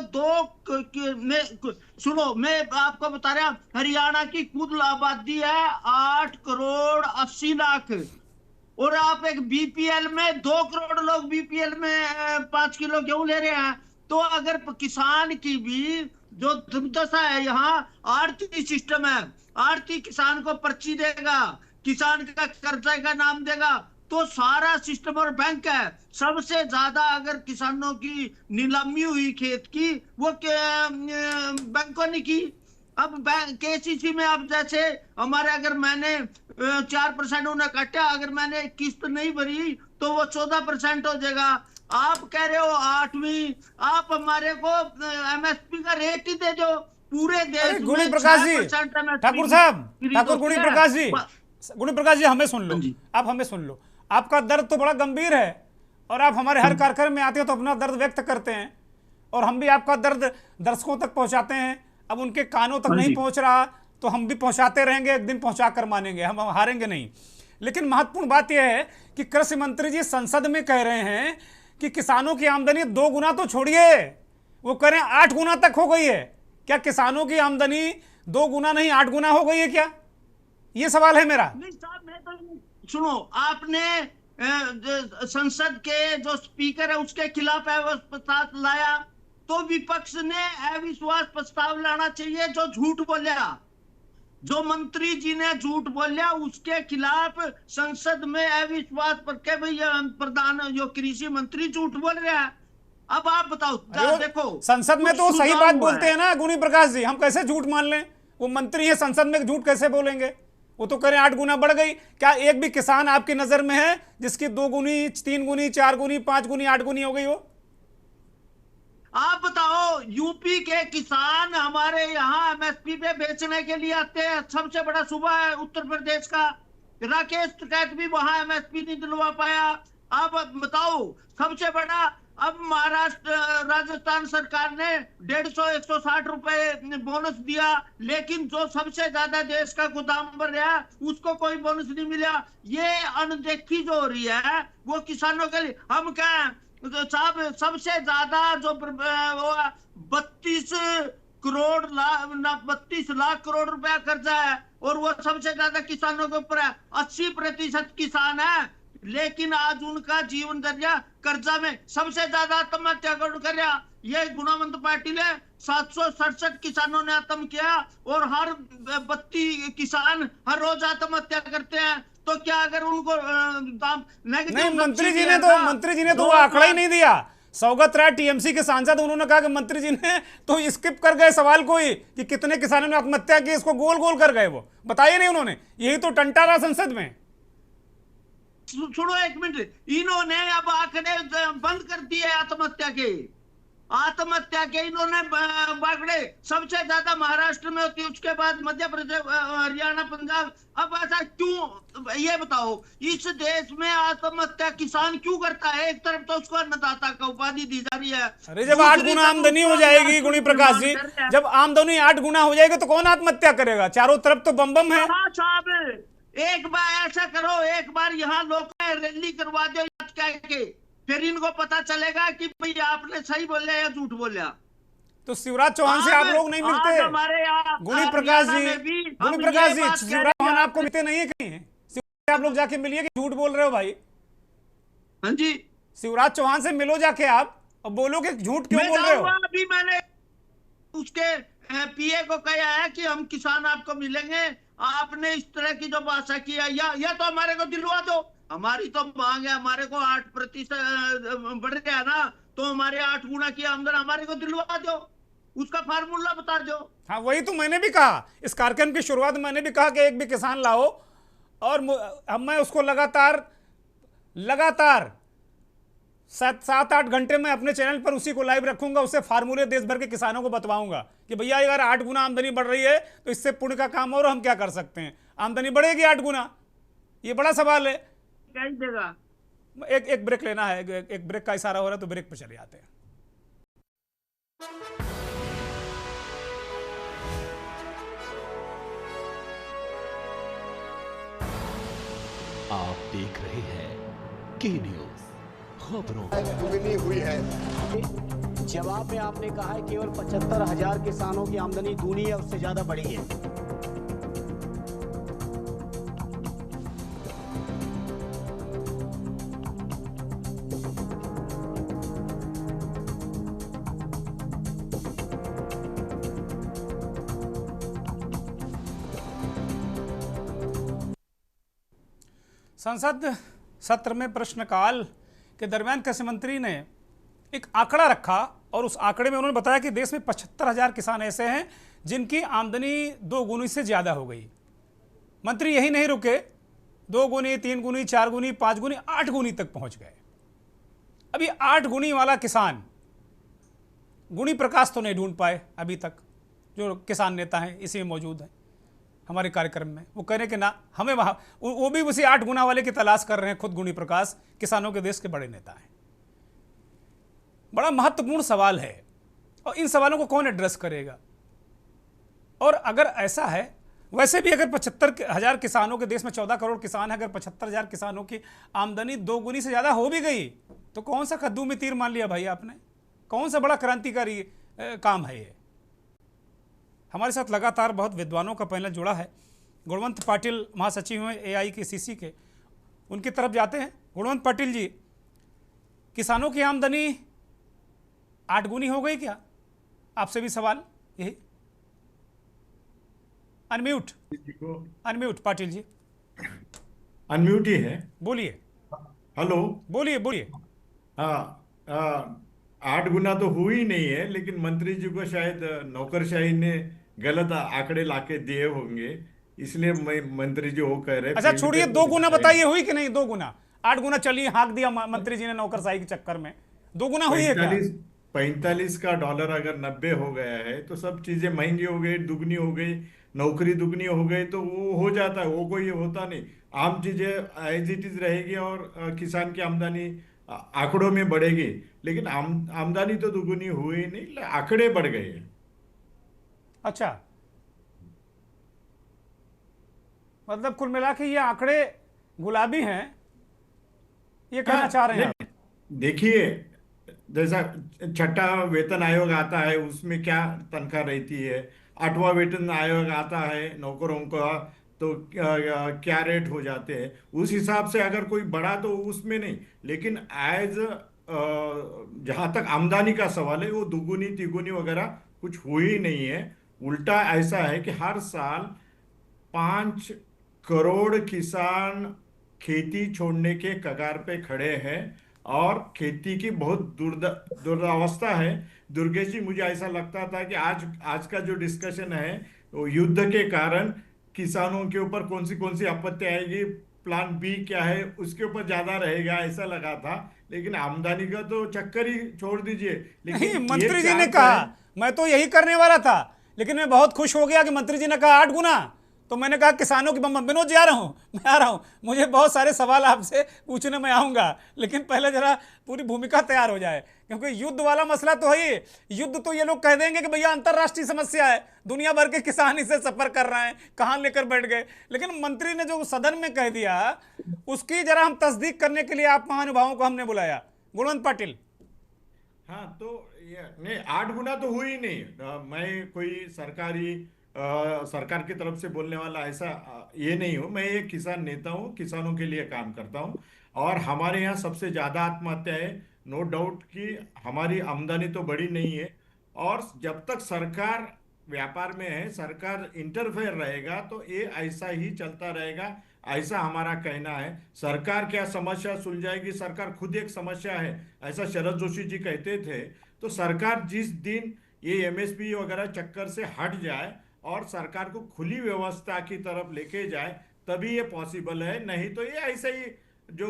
सुनो, मैं आपको बता रहा, हरियाणा की कुल आबादी है 8 करोड़ 80 लाख, और आप एक BPL में 2 करोड़ लोग BPL में 5 किलो गेहूं ले रहे हैं। तो अगर किसान की भी जो दुर्दशा है, यहाँ आड़ती सिस्टम है, आड़ती किसान को पर्ची देगा, किसान का कर्जा का नाम देगा, तो सारा सिस्टम, और बैंक है, सबसे ज्यादा अगर किसानों की नीलामी हुई खेत की, वो बैंकों ने की। अब KCC में अब जैसे हमारे, अगर मैंने 4% उन्हें काटा, अगर मैंने किस्त नहीं भरी तो वो 14% हो जाएगा। आप कह रहे हो 8वीं, आप हमारे को एमएसपी का रेट ही दे दो पूरे देश में। गुणी प्रकाश जी, 6% MSP ठाकुर साहब, खरीद ठाकुर होती गुणी है। प्रकाश जी, गुणी प्रकाश जी हमें सुन लो, हाँ जी। आप हमें सुन लो। आपका दर्द तो बड़ा गंभीर है और आप हमारे हर कार्यक्रम में आते हो तो अपना दर्द व्यक्त करते हैं और हम भी आपका दर्द दर्शकों तक पहुंचाते हैं। अब उनके कानों तक हाँ नहीं जी। पहुंच रहा तो हम भी पहुंचाते रहेंगे, एक दिन पहुंचा कर मानेंगे, हम हारेंगे नहीं। लेकिन महत्वपूर्ण बात यह है कि कृषि मंत्री जी संसद में कह रहे हैं कि किसानों की आमदनी 2 गुना तो छोड़िए, वो कह रहे हैं 8 गुना तक हो गई है। क्या किसानों की आमदनी 2 गुना नहीं 8 गुना हो गई है क्या? ये सवाल है मेरा। नहीं साहब, मैं तो सुनो, आपने संसद के जो स्पीकर है उसके खिलाफ अविश्वास प्रस्ताव लाया तो विपक्ष ने अविश्वास प्रस्ताव लाना चाहिए। जो झूठ बोला, जो मंत्री जी ने झूठ बोला उसके खिलाफ संसद में अविश्वास पर के भाई प्रधान जो कृषि मंत्री झूठ बोल रहा है। अब आप बताओ, देखो संसद में तो कुछ सही सुझाव बात हुआ बोलते है। हैं ना गुणी प्रकाश जी, हम कैसे झूठ मान लें? वो मंत्री है, संसद में झूठ कैसे बोलेंगे? वो तो करें 8 गुना बढ़ गई। क्या एक भी किसान आपकी नजर में है जिसकी 2 गुनी, 3 गुनी, 4 गुनी, 5 गुनी, 8 गुनी हो गई हो? आप बताओ, यूपी के किसान हमारे यहाँ एमएसपी पे बेचने के लिए आते हैं। सबसे बड़ा सूबा है उत्तर प्रदेश का, राकेश टिकैत भी वहां एमएसपी नहीं दिलवा पाया। अब बताओ, सबसे बड़ा अब महाराष्ट्र राजस्थान सरकार ने 150-160 रुपए बोनस दिया, लेकिन जो सबसे ज्यादा देश का गोदाम बन रहा उसको कोई बोनस नहीं मिला। ये अनदेखी जो हो रही है वो किसानों के लिए। हम क्या साहब, सबसे ज्यादा जो 32 लाख करोड़ रुपया कर्जा है और वो सबसे ज्यादा किसानों के ऊपर है। 80% किसान है, लेकिन आज उनका जीवन दर्जा कर्जा में। सबसे ज्यादा आत्महत्या कर रहा ये गुणावंत पाटिल है। 767 किसानों ने आत्म किया और हर 32 किसान हर रोज आत्महत्या करते हैं। तो क्या अगर उनको नहीं, मंत्री जी ने तो वो आंकड़ा ही नहीं दिया। सौगत राय टीएमसी के सांसद, उन्होंने कहा कि मंत्री जी ने तो स्किप कर गए सवाल को ही कि कितने किसानों ने आत्महत्या की, इसको गोल गोल कर गए, वो बताइए नहीं उन्होंने। यही तो टंटा रहा संसद में। सुनो एक मिनट, इन्होंने अब आंकड़े बंद कर दिए आत्महत्या के इन्होंने बागड़े सबसे ज्यादा महाराष्ट्र में होती है, उसके बाद मध्य प्रदेश, हरियाणा, पंजाब। अब ऐसा क्यों, ये बताओ, इस देश में आत्महत्या किसान क्यों करता है? एक तरफ तो उसको अन्नदाता का उपाधि दी जा रही है। अरे जब 8 गुना आमदनी हो जाएगी गुणी प्रकाश जी, जब आमदनी 8 गुना हो जाएगी तो कौन आत्महत्या करेगा? चारों तरफ तो बम बम है। साहब, एक बार ऐसा करो, एक बार यहाँ लोग रैली करवा दो के, फिर इनको पता चलेगा कि भाई आपने सही बोला या झूठ बोला। तो शिवराज चौहान से आप लोग नहीं मिलते? हमारे यहाँ गुणी प्रकाश जी, शिवराज चौहान आपको मिलते नहीं है कहीं? शिवराज आप लोग जाके मिलिए कि झूठ बोल रहे हो भाई? हाँ जी, शिवराज चौहान से मिलो जाके आप और बोलो कि झूठ क्यों बोल रहे हो? अभी मैंने उसके पीए को कहा है कि हम किसान आपको मिलेंगे। आपने इस तरह की जो भाषा किया, या तो हमारे को दिलवा दो। हमारी तो मांग है, हमारे को 8% बढ़ गया ना, तो हमारे 8 गुना की आमदन हमारे को दिलवा दो, उसका फार्मूला बता दो। हाँ, वही तो मैंने भी कहा इस कार्यक्रम की शुरुआत में। मैंने भी कहा कि एक भी किसान लाओ और मैं उसको लगातार 7-8 घंटे में अपने चैनल पर उसी को लाइव रखूंगा। उससे फार्मूले देश भर के किसानों को बतवाऊंगा कि भैया अगर 8 गुना आमदनी बढ़ रही है तो इससे पुण्य का काम और हम क्या कर सकते हैं? आमदनी बढ़ेगी 8 गुना, ये बड़ा सवाल है। क्या ही देगा? एक ब्रेक लेना है, एक ब्रेक का इशारा हो रहा है तो ब्रेक पे चले आते हैं। आप देख रहे हैं के न्यूज खबरों। दुगनी हुई है। जवाब में आपने कहा है केवल 75,000 किसानों की आमदनी दूनी है, उससे ज्यादा बढ़ी है। संसद सत्र में प्रश्नकाल के दरमियान कृषि मंत्री ने एक आंकड़ा रखा और उस आंकड़े में उन्होंने बताया कि देश में 75,000 किसान ऐसे हैं जिनकी आमदनी 2 गुनी से ज़्यादा हो गई। मंत्री यही नहीं रुके, 2 गुनी, 3 गुनी, 4 गुनी, 5 गुनी, 8 गुनी तक पहुंच गए। अभी 8 गुनी वाला किसान गुणी प्रकाश तो नहीं ढूंढ पाए अभी तक, जो किसान नेता हैं इसी में मौजूद हैं हमारे कार्यक्रम में। वो कह रहे कि ना हमें वहाँ, वो भी उसी 8 गुना वाले की तलाश कर रहे हैं। खुद गुणी प्रकाश किसानों के देश के बड़े नेता हैं। बड़ा महत्वपूर्ण सवाल है और इन सवालों को कौन एड्रेस करेगा। और अगर ऐसा है, वैसे भी अगर 75,000 किसानों के देश में 14 करोड़ किसान है, अगर 75,000 किसानों की आमदनी 2 गुनी से ज़्यादा हो भी गई तो कौन सा कद्दू में तीर मान लिया भाई आपने? कौन सा बड़ा क्रांतिकारी काम है ये? हमारे साथ लगातार बहुत विद्वानों का पैनल जुड़ा है। गुणवंत पाटिल महासचिव हैं AIKCC के, उनकी तरफ जाते हैं। गुणवंत पाटिल जी, किसानों की आमदनी 8 गुनी हो गई क्या? आपसे भी सवाल यही। अनम्यूट पाटिल जी, अनम्यूट ही है। बोलिए। हेलो, बोलिए। हाँ, 8 गुना तो हुई नहीं है, लेकिन मंत्री जी को शायद नौकरशाही ने गलत आंकड़े लाके दिए होंगे, इसलिए मंत्री जी वो कह रहे हैं। अच्छा छोड़िए, 2 गुना बताइए हुई कि नहीं? 2 गुना, 8 गुना चलिए हाँक दिया मंत्री जी ने नौकरशाही के चक्कर में। 2 गुना हुई है क्या? 45 का डॉलर अगर 90 हो गया है तो सब चीजें महंगी हो गई, दुगनी हो गई, नौकरी दुगनी हो गई, तो वो हो जाता है। वो कोई होता नहीं, आम चीजें एज इट इज रहेगी और किसान की आमदनी आंकड़ों में बढ़ेगी, लेकिन आमदनी तो दुगुनी हुई नहीं, आंकड़े बढ़ गए हैं। अच्छा, मतलब कुल मिला के ये आंकड़े गुलाबी हैं, ये कहना चाह रहे हैं आप? देखिए, जैसा 6ठा वेतन आयोग आता है उसमें क्या तनख्वाह रहती है, 8वां वेतन आयोग आता है नौकरों का तो क्या रेट हो जाते हैं, उस हिसाब से अगर कोई बढ़ा तो उसमें नहीं, लेकिन एज जहाँ तक आमदनी का सवाल है वो दुगुनी तिगुनी वगैरह कुछ हुई नहीं है। उल्टा ऐसा है कि हर साल 5 करोड़ किसान खेती छोड़ने के कगार पे खड़े हैं और खेती की बहुत दुर्दवस्था है। दुर्गेश जी, मुझे ऐसा लगता था कि आज का जो डिस्कशन है वो युद्ध के कारण किसानों के ऊपर कौन सी आपत्ति आएगी, प्लान बी क्या है, उसके ऊपर ज्यादा रहेगा, ऐसा लगा था। लेकिन आमदनी का तो चक्कर ही छोड़ दीजिए। लेकिन मंत्री जी ने कहा, मैं तो यही करने वाला था, लेकिन मैं बहुत खुश हो गया कि मंत्री जी ने कहा 8 गुना, तो मैंने कहा किसानों की विनोद जी मैं आ रहा हूँ, मुझे बहुत सारे सवाल आपसे पूछने में आऊँगा, लेकिन पहले जरा पूरी भूमिका तैयार हो जाए, क्योंकि युद्ध वाला मसला तो है ही। युद्ध तो ये लोग कह देंगे कि भैया अंतर्राष्ट्रीय समस्या है, दुनिया भर के किसान इसे सफर कर रहे हैं, कहाँ लेकर बैठ गए। लेकिन मंत्री ने जो सदन में कह दिया उसकी जरा हम तस्दीक करने के लिए आप महानुभावों को हमने बुलाया। गुणवंत पाटिल। हाँ, तो ये नहीं, 8 गुना तो हुई नहीं। मैं कोई सरकार की तरफ से बोलने वाला ऐसा ये नहीं हूँ। मैं एक किसान नेता हूँ, किसानों के लिए काम करता हूँ और हमारे यहाँ सबसे ज़्यादा आत्महत्या है। नो डाउट कि हमारी आमदनी तो बड़ी नहीं है और जब तक सरकार व्यापार में है, सरकार इंटरफेयर रहेगा तो ये ऐसा ही चलता रहेगा, ऐसा हमारा कहना है। सरकार क्या समस्या सुलझाएगी, सरकार खुद एक समस्या है, ऐसा शरद जोशी जी कहते थे। तो सरकार जिस दिन ये MSP वगैरह चक्कर से हट जाए और सरकार को खुली व्यवस्था की तरफ लेके जाए तभी ये पॉसिबल है, नहीं तो ये ऐसे ही जो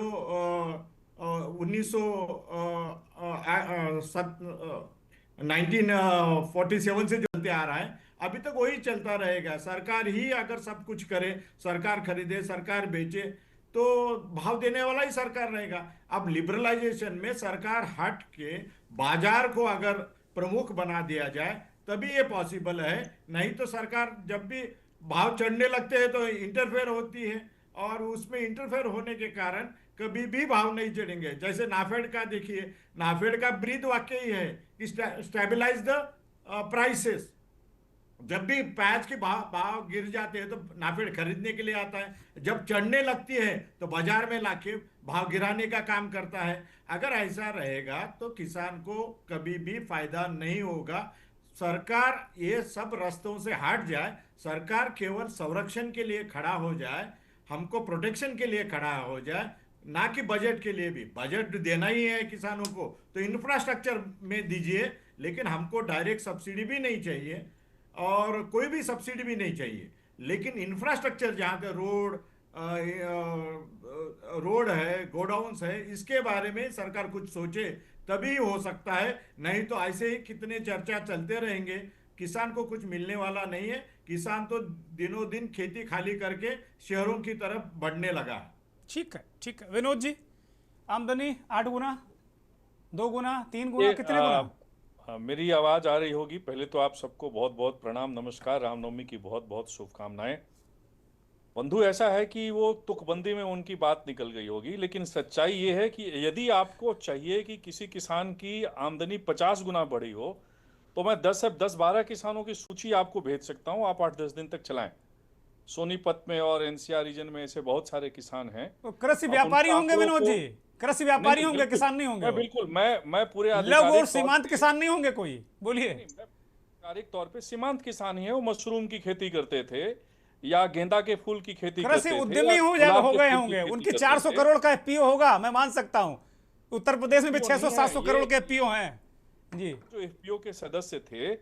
1947 से चलते आ रहा है अभी तक वही चलता रहेगा। सरकार ही अगर सब कुछ करे, सरकार खरीदे, सरकार बेचे, तो भाव देने वाला ही सरकार रहेगा। अब लिबरलाइजेशन में सरकार हट के बाजार को अगर प्रमुख बना दिया जाए तभी ये पॉसिबल है, नहीं तो सरकार जब भी भाव चढ़ने लगते हैं तो इंटरफेयर होती है और उसमें इंटरफेयर होने के कारण कभी भी भाव नहीं चढ़ेंगे। जैसे नाफेड का देखिए, नाफेड का ब्रीद वाक्य ही है कि स्टेबलाइज द प्राइसेस। जब भी प्याज के भाव गिर जाते हैं तो नाफेड खरीदने के लिए आता है, जब चढ़ने लगती है तो बाजार में लाके भाव गिराने का काम करता है। अगर ऐसा रहेगा तो किसान को कभी भी फायदा नहीं होगा। सरकार ये सब रास्तों से हट जाए, सरकार केवल संरक्षण के लिए खड़ा हो जाए, हमको प्रोटेक्शन के लिए खड़ा हो जाए, ना कि बजट के लिए भी। बजट देना ही है किसानों को तो इंफ्रास्ट्रक्चर में दीजिए, लेकिन हमको डायरेक्ट सब्सिडी भी नहीं चाहिए और कोई भी सब्सिडी भी नहीं चाहिए, लेकिन इंफ्रास्ट्रक्चर जहाँ पे रोड, रोड है, गोडाउन्स है, इसके बारे में सरकार कुछ सोचे तभी हो सकता है। नहीं तो ऐसे ही कितने चर्चा चलते रहेंगे, किसान को कुछ मिलने वाला नहीं है। किसान तो दिनों दिन खेती खाली करके शहरों की तरफ बढ़ने लगा है। ठीक है, ठीक है। विनोद जी, आमदनी 8 गुना, 2 गुना, 3 गुना, कितने गुना? मेरी आवाज आ रही होगी। पहले तो आप सबको बहुत बहुत प्रणाम, नमस्कार, रामनवमी की बहुत बहुत शुभकामनाएं। बंधु, ऐसा है कि वो तुकबंदी में उनकी बात निकल गई होगी, लेकिन सच्चाई ये है कि यदि आपको चाहिए कि किसी किसान की आमदनी 50 गुना बढ़ी हो, तो मैं 10-12 किसानों की सूची आपको भेज सकता हूं। आप 8-10 दिन तक चलाएं। सोनीपत में और एनसीआर रीजन में ऐसे बहुत सारे किसान हैं। तो कृषि व्यापारी होंगे विनोद जी, कृषि व्यापारी होंगे, किसान नहीं होंगे। बिल्कुल, मैं पूरे लघु और सीमांत किसान नहीं होंगे कोई? बोलिए। आधिकारिक तौर पे सीमांत किसान ही है। वो मशरूम की खेती करते थे या गेंदा के फूल की खेती करते थे। कृषि उद्यमी हो गए होंगे, उनके 400 करोड़ का एफपीओ होगा, मैं मान सकता हूं। उत्तर प्रदेश में भी 600-700 करोड़ के एफपीओ हैं जी। जो एफपीओ के सदस्य थे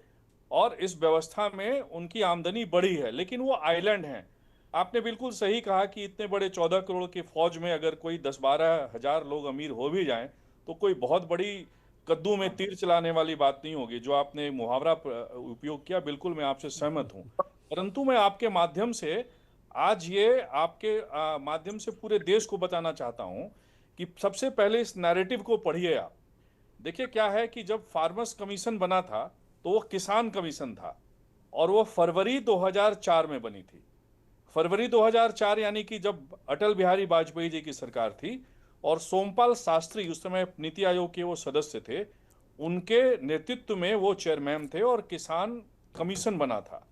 और इस व्यवस्था में उनकी आमदनी बढ़ी है, लेकिन वो आइलैंड हैं। आपने बिल्कुल सही कहा कि इतने बड़े 14 करोड़ की फौज में अगर कोई 10-12 हजार लोग अमीर हो भी जाएं, तो कोई बहुत बड़ी कद्दू में तीर चलाने वाली बात नहीं होगी। जो आपने मुहावरा उपयोग किया, बिल्कुल मैं आपसे सहमत हूं। परंतु मैं आपके माध्यम से आज ये आपके माध्यम से पूरे देश को बताना चाहता हूं कि सबसे पहले इस नैरेटिव को पढ़िए आप। देखिए क्या है कि जब फार्मर्स कमीशन बना था तो वो किसान कमीशन था और वो फरवरी 2004 में बनी थी। फरवरी 2004 यानी कि जब अटल बिहारी वाजपेयी जी की सरकार थी और सोमपाल शास्त्री उस समय नीति आयोग के वो सदस्य थे, उनके नेतृत्व में वो चेयरमैन थे और किसान कमीशन बना था।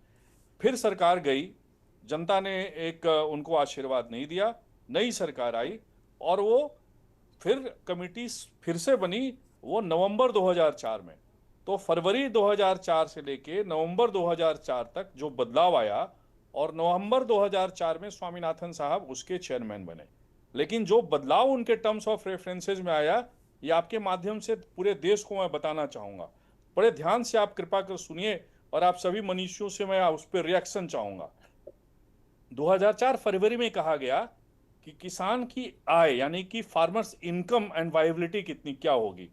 फिर सरकार गई, जनता ने एक उनको आशीर्वाद नहीं दिया, नई सरकार आई और वो फिर कमिटी फिर से बनी, वो नवंबर 2004 में। तो फरवरी 2004 से लेके नवंबर 2004 तक जो बदलाव आया और नवंबर 2004 में स्वामीनाथन साहब उसके चेयरमैन बने। लेकिन जो बदलाव उनके टर्म्स ऑफ रेफरेंसेज में आया, ये आपके माध्यम से पूरे देश को मैं बताना चाहूंगा। बड़े ध्यान से आप कृपा कर सुनिए और आप सभी मनीषियों से मैं उस पर रिएक्शन चाहूंगा। 2004 फरवरी में कहा गया कि किसान की आय यानी कि फार्मर्स इनकम एंड वायबिलिटी कितनी क्या होगी,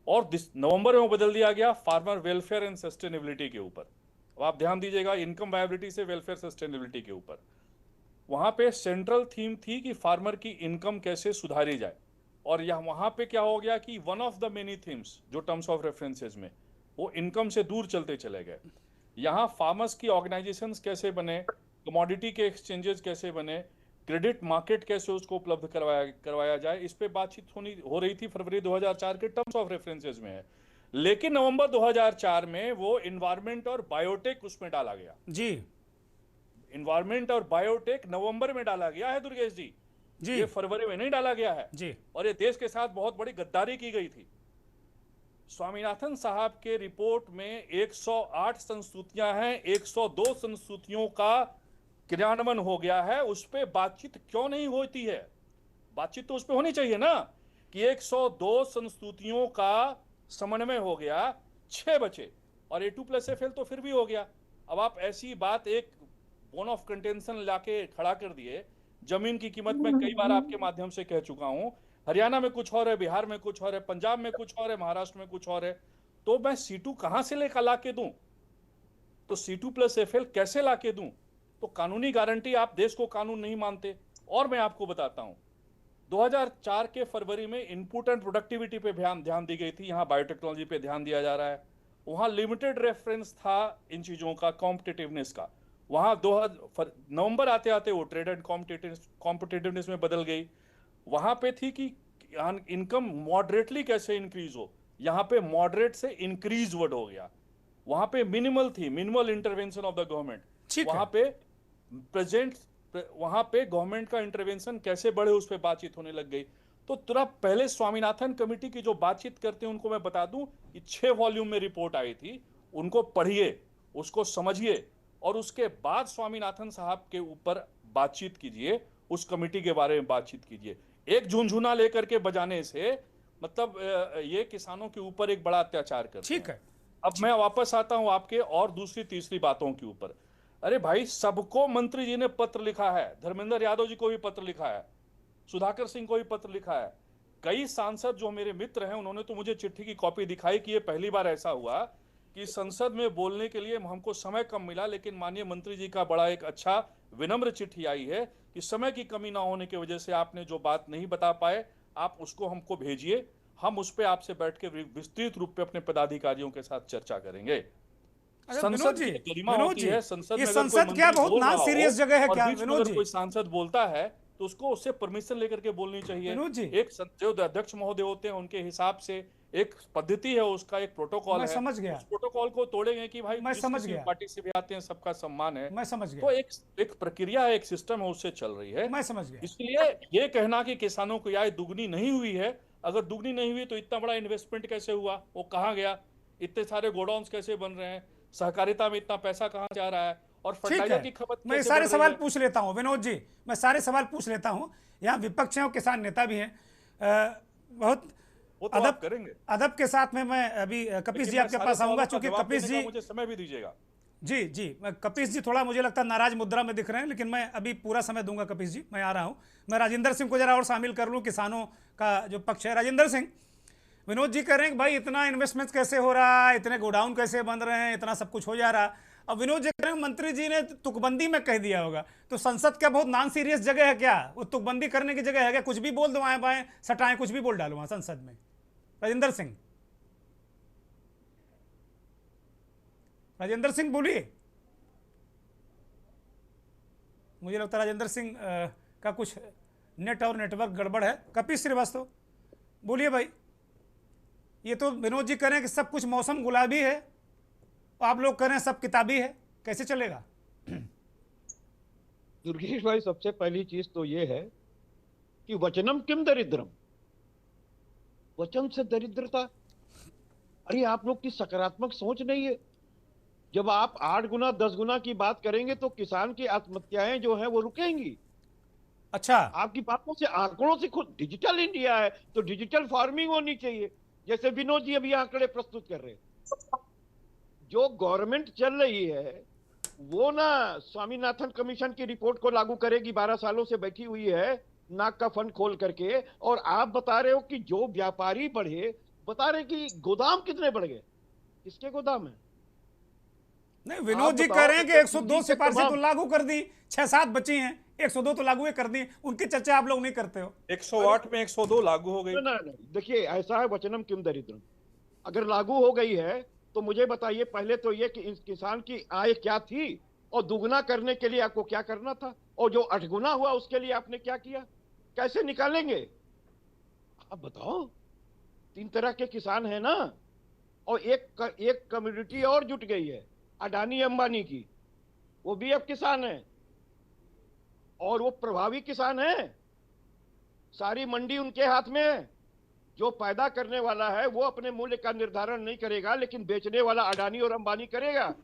और नवंबर में बदल दिया गया फार्मर वेलफेयर एंड सस्टेनेबिलिटी के ऊपर। अब आप ध्यान दीजिएगा, इनकम वायबिलिटी से वेलफेयर सस्टेनेबिलिटी के ऊपर। वहां पे सेंट्रल थीम थी कि फार्मर की इनकम कैसे सुधारी जाए, और यह वहां पे क्या हो गया कि one of the many themes जो टर्म्स ऑफ रेफरेंसेज में वो इनकम से दूर चलते चले गए। यहाँ फार्मर्स की ऑर्गेनाइजेशंस कैसे बने, कमोडिटी के एक्सचेंजेस कैसे बने, क्रेडिट मार्केट कैसे उसको उपलब्ध करवाया जाए, इस पे बातचीत हो रही थी। फरवरी 2004 के टर्म्स ऑफ रेफरेंसेज में है। लेकिन नवंबर 2004 में वो इन्वायरमेंट और बायोटेक उसमें डाला गया जी। इन्वायरमेंट और बायोटेक नवंबर में डाला गया है दुर्गेश जी, ये फरवरी में नहीं डाला गया है जी। और ये देश के साथ बहुत बड़ी गद्दारी की गई थी। स्वामीनाथन साहब के रिपोर्ट में 108 संस्तुतियां हैं, 102 संस्तुतियों का क्रियान्वयन हो गया है। उस पर बातचीत क्यों नहीं होती है? बातचीत तो उस पर होनी चाहिए ना कि 102 संस्तुतियों का समन्वय हो गया, 6 बचे और A2+FL तो फिर भी हो गया। अब आप ऐसी बात एक बोन ऑफ कंटेंशन लाके खड़ा कर दिए। जमीन की कीमत में कई बार आपके माध्यम से कह चुका हूं, हरियाणा में कुछ और है, बिहार में कुछ और है, पंजाब में कुछ और है, महाराष्ट्र में कुछ और है। तो मैं C2 कहां से लेकर ला के दूं? तो C2+FL कैसे ला के दूं? तो कानूनी गारंटी, आप देश को कानून नहीं मानते। और मैं आपको बताता हूं, 2004 के फरवरी में इनपुट एंड प्रोडक्टिविटी पे ध्यान दी गई थी। यहाँ बायोटेक्नोलॉजी पे ध्यान दिया जा रहा है। वहां लिमिटेड रेफरेंस था इन चीजों का, कॉम्पिटिटिवनेस का। वहां नवंबर आते आते वो ट्रेड एंड कॉम्पिटिटिवनेस में बदल गई। वहां पे थी कि इनकम मॉडरेटली कैसे इंक्रीज हो, यहाँ पे मॉडरेट से इंक्रीज वर्ड हो गया। वहां पे मिनिमल थी, minimal intervention of the government. वहां पे गवर्नमेंट का इंटरवेंशन कैसे बढ़े उस पर बातचीत होने लग गई। तो तुरंत पहले स्वामीनाथन कमेटी की जो बातचीत करते हैं उनको मैं बता दूं कि 6 वॉल्यूम में रिपोर्ट आई थी, उनको पढ़िए, उसको समझिए और उसके बाद स्वामीनाथन साहब के ऊपर बातचीत कीजिए, उस कमेटी के बारे में बातचीत कीजिए। एक झुनझुना लेकर के बजाने से मतलब ये किसानों के ऊपर एक बड़ा अत्याचार करते हैं। ठीक है। अब मैं वापस आता हूं आपके और दूसरी तीसरी बातों के ऊपर। अरे भाई, सबको मंत्री जी ने पत्र लिखा है, धर्मेंद्र यादव जी को भी पत्र लिखा है, सुधाकर सिंह को भी पत्र लिखा है। कई सांसद जो मेरे मित्र हैं उन्होंने तो मुझे चिट्ठी की कॉपी दिखाई कि ये पहली बार ऐसा हुआ कि संसद में बोलने के लिए हमको समय कम मिला, लेकिन माननीय मंत्री जी का बड़ा एक अच्छा विनम्र चिट्ठी आई है कि समय की कमी ना होने की वजह से आपने जो बात नहीं बता पाए, आप उसको हमको भेजिए, हम उस पर आपसे बैठ के विस्तृत रूप पे अपने पदाधिकारियों के साथ चर्चा करेंगे। संसद की गरिमा होती है, संसद में संसद क्या बहुत ना सीरियस जगह है क्या विनोद जी? कोई सांसद बोलता है तो उसको उससे परमिशन लेकर के बोलनी चाहिए। एक जो अध्यक्ष महोदय होते हैं उनके हिसाब से एक पद्धति है, उसका एक प्रोटोकॉल है। समझ गया। उस प्रोटोकॉल को तोड़ेंगे कि भाई मैं समझ गया, पार्टी से भी आते हैं, सबका सम्मान है। मैं समझ गया। तो एक प्रक्रिया है, एक सिस्टम है, उससे चल रही है। मैं समझ गया। इसलिए ये कहना कि किसानों की आय दुगनी नहीं हुई है, अगर दुगनी नहीं हुई तो इतना बड़ा इन्वेस्टमेंट कैसे हुआ, वो कहाँ गया, इतने सारे गोडाउन्स कैसे बन रहे हैं, सहकारिता में इतना पैसा कहाँ से आ रहा है, और फर्टिलाइजर की खपत मैं सारे सवाल पूछ लेता हूँ विनोद जी, मैं सारे सवाल पूछ लेता हूँ। यहाँ विपक्ष हैं और किसान नेता भी हैं, बहुत अदब के साथ में मैं अभी कपिश जी आपके पास आऊंगा, चूंकि कपिश जी मुझे समय भी दीजिएगा। जी कपिश जी थोड़ा मुझे लगता है नाराज मुद्रा में दिख रहे हैं, लेकिन मैं अभी पूरा समय दूंगा कपिश जी, मैं आ रहा हूं। मैं राजेंद्र सिंह को जरा और शामिल कर लूं, किसानों का जो पक्ष है। राजेंद्र सिंह, विनोद जी कह रहे हैं कि भाई इतना इन्वेस्टमेंट कैसे हो रहा है, इतने गोडाउन कैसे बन रहे हैं, इतना सब कुछ हो जा रहा। अब विनोद जी कह रहे हैं मंत्री जी ने तुकबंदी में कह दिया होगा, तो संसद क्या बहुत नॉन सीरियस जगह है क्या? वो तुकबंदी करने की जगह है क्या? कुछ भी बोल दो, आए बाएं सटाएं, कुछ भी बोल डालो वहां संसद में। राजेंद्र सिंह बोलिए। मुझे लगता है राजेंद्र सिंह का कुछ नेट और नेटवर्क गड़बड़ है। कपिश श्रीवास्तव बोलिए भाई। ये तो विनोद जी कह रहे हैं कि सब कुछ मौसम गुलाबी है, आप लोग कह रहे हैं सब किताबी है, कैसे चलेगा? दुर्गेश भाई, सबसे पहली चीज तो ये है कि वचनम किम दरिद्रम, वचन से दरिद्रता। अरे आप लोग की सकारात्मक सोच नहीं है। जब आप 8 गुना 10 गुना की बात करेंगे तो किसान की आत्महत्याएं जो हैं वो रुकेंगी। अच्छा, आपकी बातों से, आंकड़ों से, खुद डिजिटल इंडिया है तो डिजिटल फार्मिंग होनी चाहिए, जैसे विनोद जी अभी आंकड़े प्रस्तुत कर रहे हैं। जो गवर्नमेंट चल रही है वो ना स्वामीनाथन कमीशन की रिपोर्ट को लागू करेगी, 12 सालों से बैठी हुई है नाक का फंड खोल करके, और आप बता रहे हो कि जो व्यापारी बढ़े, बता रहे कि गोदाम कितने बढ़ गए, किसके गोदाम है? नहीं, विनोद जी कह रहे हैं कि 102 सिफारिशें तो लागू कर दी, 6-7 बची हैं, 102 तो लागू कर दी, उनकी चर्चा आप लोग नहीं करते हो। 108 में 102 लागू हो गई। नहीं, देखिए ऐसा है, वचनम किम दरिद्रम अगर लागू हो गई है तो मुझे बताइए पहले तो ये कि इस किसान की आय क्या थी, और दुगना करने के लिए आपको क्या करना था, और जो 8 गुना हुआ उसके लिए आपने क्या किया, कैसे निकालेंगे आप बताओ? 3 तरह के किसान है ना, और एक कम्युनिटी और जुट गई है अडानी अंबानी की, वो भी अब किसान है, और वो प्रभावी किसान है। सारी मंडी उनके हाथ में है। जो पैदा करने वाला है वो अपने मूल्य का निर्धारण नहीं करेगा, लेकिन बेचने वाला अडानी और अंबानी करेगा।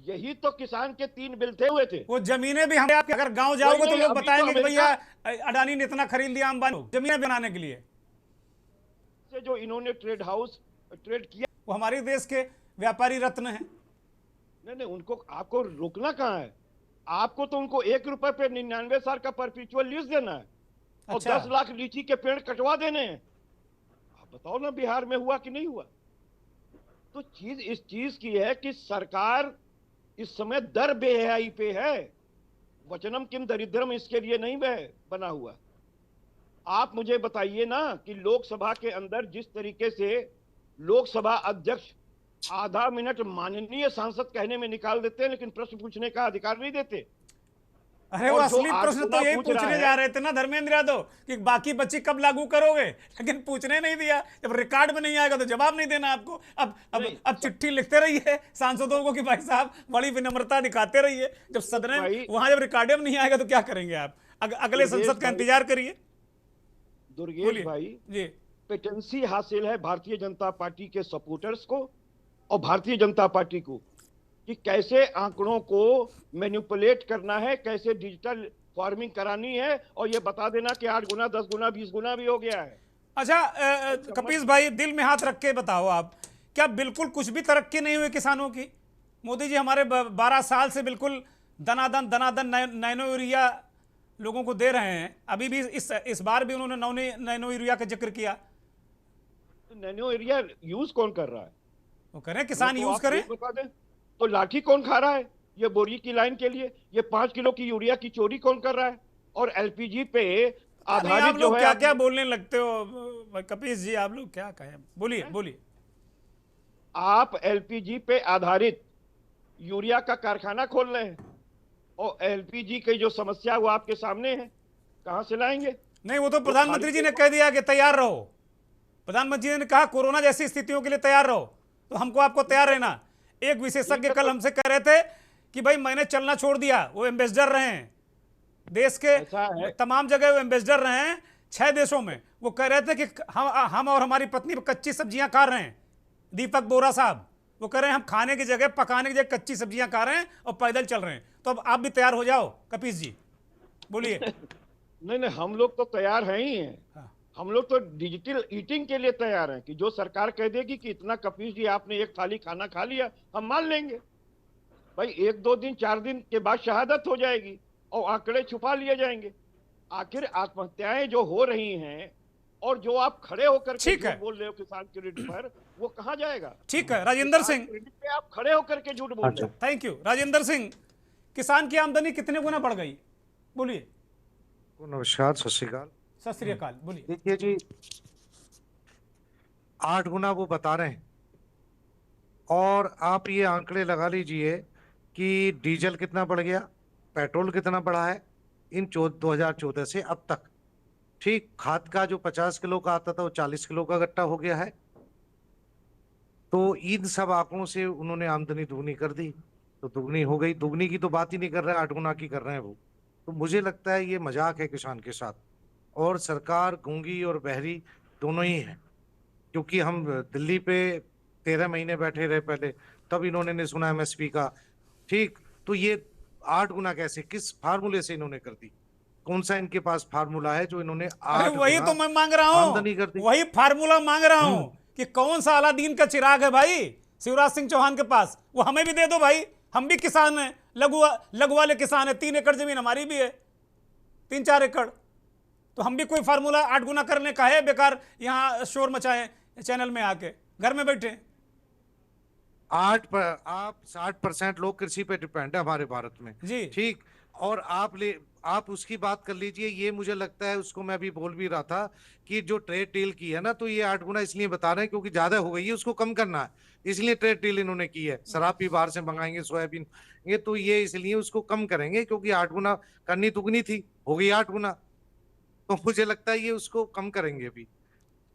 यही तो किसान के 3 बिल थे हुए थे। वो जमीनें भी, हम आप अगर गांव जाओगे तो लोग बताएंगे कि भैया अडानी ने इतना खरीद लिया अंबानी, जमीनें बनाने के लिए से जो इन्होंने ट्रेड हाउस ट्रेड किया, वो हमारे देश के व्यापारी रत्न हैं। नहीं, उनको आपको रोकना कहाँ है? आपको तो उनको 1 रुपए पे 99 साल का परपेचुअल लीज देना है, और अच्छा। 10 लाख लीची के पेड़ कटवा देने हैं। आप बताओ ना बिहार में हुआ कि नहीं हुआ? तो चीज इस चीज की है कि सरकार इस समय दर बेहयाई पे है। वचनम किम दरिद्रम इसके लिए नहीं बना हुआ। आप मुझे बताइए ना कि लोकसभा के अंदर जिस तरीके से लोकसभा अध्यक्ष आधा मिनट माननीय सांसद कहने में निकाल देते हैं, लेकिन प्रश्न पूछने का अधिकार नहीं देते। अरे वो असली प्रश्न तो यही पूछने जा रहे थे ना धर्मेंद्र यादव कि बाकी बच्ची कब लागू करोगे, लेकिन पूछने नहीं दिया। जब रिकॉर्ड में नहीं आएगा तो जवाब नहीं देना आपको। अब चिट्ठी लिखते रहिए सांसदों को कि भाई साहब बड़ी विनम्रता दिखाते रहिए, जब सदन वहां जब रिकॉर्ड में नहीं आएगा तो क्या करेंगे आप? अगले संसद का इंतजार करिए। दुर्गेश भाई जी, पेटेंसी हासिल है भारतीय जनता पार्टी के सपोर्टर्स को और भारतीय जनता पार्टी को कि कैसे आंकड़ों को मैनिपुलेट करना है, कैसे डिजिटल फार्मिंग करानी है, और ये बता देना कि 8 गुना 10 गुना 20 गुना भी हो गया है। अच्छा कपिश भाई, दिल में हाथ रख के बताओ आप, क्या बिल्कुल कुछ भी तरक्की नहीं हुई किसानों की? मोदी जी हमारे 12 साल से बिल्कुल दनादन नैनो यूरिया लोगों को दे रहे हैं। अभी भी इस बार भी उन्होंने नैनो यूरिया का जिक्र किया। नैनो यूरिया यूज कौन कर रहा है? वो करें, किसान तो यूज आप करें। ये बता दें, तो लाठी कौन खा रहा है ये बोरी की लाइन के लिए? ये 5 किलो की यूरिया की चोरी कौन कर रहा है? और एलपीजी पे आप आधारित जो लोग है, क्या क्या बोलने लगते हो कपीश जी, आप लोग क्या कहें, बोलिए बोलिए। आप एलपीजी पे आधारित यूरिया का कारखाना खोल रहे हैं और एलपीजी की जो समस्या है वो आपके सामने है, कहां से लाएंगे? नहीं, वो तो प्रधानमंत्री जी ने कह दिया कि तैयार रहो। प्रधानमंत्री जी ने कहा कोरोना जैसी स्थितियों के लिए तैयार रहो, तो हमको आपको तैयार रहना। एक विशेषज्ञ कल हमसे कह रहे थे कि भाई मैंने चलना छोड़ दिया, वो एम्बेसडर रहे हैं देश के तमाम जगह, वो एम्बेसडर रहे हैं 6 देशों में। वो कह रहे थे कि हम और हमारी पत्नी कच्ची सब्जियां खा रहे हैं। दीपक बोरा साहब वो कह रहे हैं हम खाने की जगह, पकाने की जगह कच्ची सब्जियां खा रहे हैं और पैदल चल रहे हैं। तो अब आप भी तैयार हो जाओ कपीश जी, बोलिए। नहीं, हम लोग तो तैयार हैं ही हैं। हाँ। हम लोग तो डिजिटल ईटिंग के लिए तैयार हैं कि जो सरकार कह देगी कि इतना कपीश जी आपने एक थाली खाना खा लिया, हम मान लेंगे। भाई 1 2 दिन 4 दिन के बाद शहादत हो जाएगी और आंकड़े छुपा लिए जाएंगे। आखिर आत्महत्याएं जो हो रही हैं और जो आप खड़े होकर के झूठ बोल रहे हो किसान क्रेडिट पर, वो कहां जाएगा? ठीक है राजेंद्र सिंह, पे आप खड़े होकर के झूठ बोल रहे हो। Thank you Rajendra Singh. किसान की आमदनी कितने गुना बढ़ गई, बोलिए। नमस्कार, सत श्री अकाल। सत श्री अकाल, बोलिए। देखिए जी, 8 गुना वो बता रहे हैं और आप ये आंकड़े लगा लीजिए कि डीजल कितना बढ़ गया, पेट्रोल कितना बढ़ा है इन 2014 से अब तक। ठीक, खाद का जो 50 किलो का आता था वो 40 किलो का गट्टा हो गया है। तो इन सब आंकड़ों से उन्होंने आमदनी दुगनी कर दी, तो दुगनी हो गई। दुगनी की तो बात ही नहीं कर रहे, 8 गुना की कर रहे हैं वो। तो मुझे लगता है ये मजाक है किसान के साथ, और सरकार गूंगी और बहरी दोनों ही है। क्योंकि हम दिल्ली पे 13 महीने बैठे रहे पहले, तब इन्होंने नहीं सुना एमएसपी का। ठीक, तो ये 8 गुना कैसे, किस फार्मूले से इन्होंने कर दी? कौन सा इनके पास फार्मूला है जो इन्होंने 8 वही तो मैं मांग रहा हूँ, वही फार्मूला मांग रहा हूँ कि कौन सा अलादीन का चिराग है भाई शिवराज सिंह चौहान के पास, वो हमें भी दे दो भाई। हम भी किसान हैं, लघु वाले किसान है, 3 एकड़ जमीन हमारी भी है, 3-4 एकड़। तो हम भी कोई फार्मूला 8 गुना करने का है, बेकार यहाँ शोर मचाएं चैनल में आके, घर में बैठे। आप 60% लोग कृषि पे डिपेंड है हमारे भारत में जी। ठीक, और आप उसकी बात कर लीजिए। ये मुझे लगता है, उसको मैं अभी बोल भी रहा था कि जो ट्रेड डील की है ना, तो ये 8 गुना इसलिए बता रहे हैं क्योंकि ज्यादा हो गई है, उसको कम करना है, इसलिए ट्रेड डील इन्होंने की है। शराब भी बाहर से मंगाएंगे, सोयाबीन ये, तो ये इसलिए उसको कम करेंगे क्योंकि 8 गुना करनी दुगनी थी, हो गई 8 गुना। तो मुझे लगता है ये उसको कम करेंगे अभी।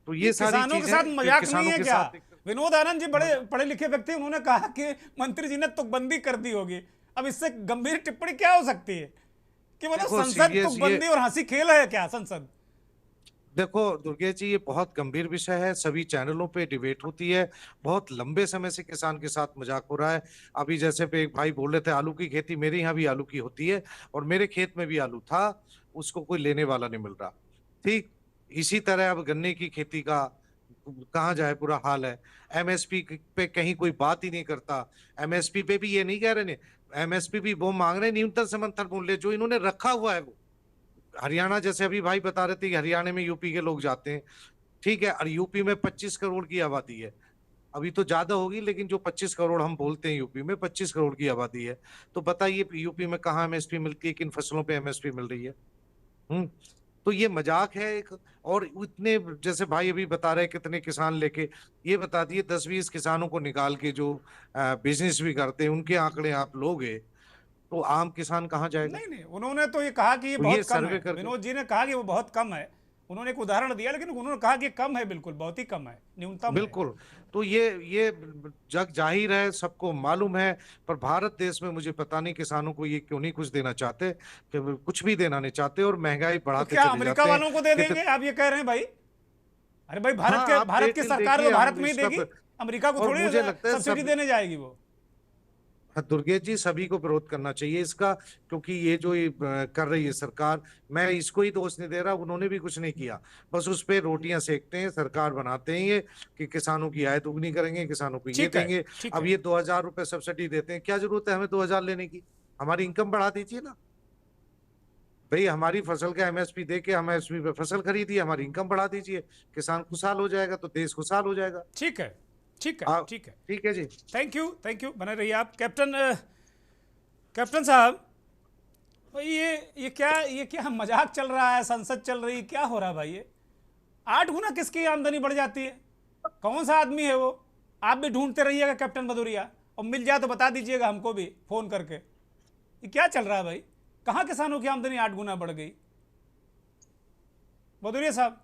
तो ये सारी किसानों के साथ मजाक नहीं है क्या? विनोद आनंद जी बड़े पढ़े लिखे व्यक्ति, उन्होंने कहा कि मंत्री जी ने तुकबंदी कर दी होगी। अब इससे गंभीर टिप्पणी क्या हो सकती है कि मतलब संसद तुकबंदी और हंसी खेल है क्या संसद? देखो दुर्गेश जी, ये बहुत गंभीर विषय है, सभी चैनलों पे डिबेट होती है, बहुत लंबे समय से किसान के साथ मजाक हो रहा है। अभी जैसे पे एक भाई बोल रहे थे आलू की खेती, मेरे यहाँ भी आलू की होती है और मेरे खेत में भी आलू था, उसको कोई लेने वाला नहीं मिल रहा। ठीक, इसी तरह अब गन्ने की खेती का कहाँ जाए, बुरा हाल है। एमएसपी पे कहीं कोई बात ही नहीं करता। एमएसपी पे भी ये नहीं कह रहे ने, एमएसपी भी वो मांग रहे हैं न्यूनतम समर्थन मूल्य जो इन्होंने रखा हुआ है। वो हरियाणा, जैसे अभी भाई बता रहे थे कि हरियाणा में यूपी के लोग जाते हैं, ठीक है, और यूपी में 25 करोड़ की आबादी है, अभी तो ज्यादा होगी, लेकिन जो 25 करोड़ हम बोलते हैं यूपी में 25 करोड़ की आबादी है। तो बताइए यूपी में कहाँ एमएसपी मिलती है, किन फसलों पे एमएसपी मिल रही है? तो ये मजाक है एक। और इतने, जैसे भाई अभी बता रहे कितने किसान लेके, ये बता दिए 10-20 किसानों को निकाल के जो बिजनेस भी करते हैं, उनके आंकड़े आप लोगे तो आम किसान कहाँ जाएगा? नहीं, उन्होंने तो ये कहा कि ये बहुत कम है। विनोद जी ने कहा कि वो बहुत कम है, उन्होंने एक उदाहरण दिया, लेकिन उन्होंने कहा कि कम है, बिल्कुल बहुत ही कम है, न्यूनतम। बिल्कुल, तो ये जग जाहिर है, सबको मालूम है, पर भारत देश में मुझे पता नहीं किसानों को ये क्यों नहीं कुछ देना चाहते, कि कुछ भी देना नहीं चाहते और महंगाई बढ़ाते क्या अमेरिका वालों को दे देंगे, आप ये कह रहे हैं भाई? अरे भाई भारत की सरकार तो भारत में ही देगी, अमेरिका को थोड़ी सब्सिडी देने जाएगी वो। हाँ, दुर्गेश जी, सभी को विरोध करना चाहिए इसका, क्योंकि ये जो कर रही है सरकार, मैं इसको ही दोष नहीं दे रहा, उन्होंने भी कुछ नहीं किया, बस उस पे रोटियां सेकते हैं, सरकार बनाते हैं ये कि किसानों की आय दुगनी करेंगे, किसानों को ये ठीक है, देंगे। ठीक अब है। ये 2000 रुपए सब्सिडी देते हैं, क्या जरूरत है हमें 2000 लेने की? हमारी इनकम बढ़ा दीजिए ना भाई, हमारी फसल का एमएसपी दे के हम एमएसपी पे फसल खरीदिए, हमारी इनकम बढ़ा दीजिए, किसान खुशहाल हो जाएगा तो देश खुशहाल हो जाएगा। ठीक है, ठीक है, ठीक है, ठीक है जी, थैंक यू, बने रहिए आप। कैप्टन साहब, भाई ये क्या मजाक चल रहा है, संसद चल रही, क्या हो रहा है भाई? ये 8 गुना किसकी आमदनी बढ़ जाती है? कौन सा आदमी है वो? आप भी ढूंढते रहिएगा कैप्टन भदौरिया, और मिल जाए तो बता दीजिएगा हमको भी फोन करके। ये क्या चल रहा है भाई? कहाँ किसानों की आमदनी 8 गुना बढ़ गई? भदौरिया साहब।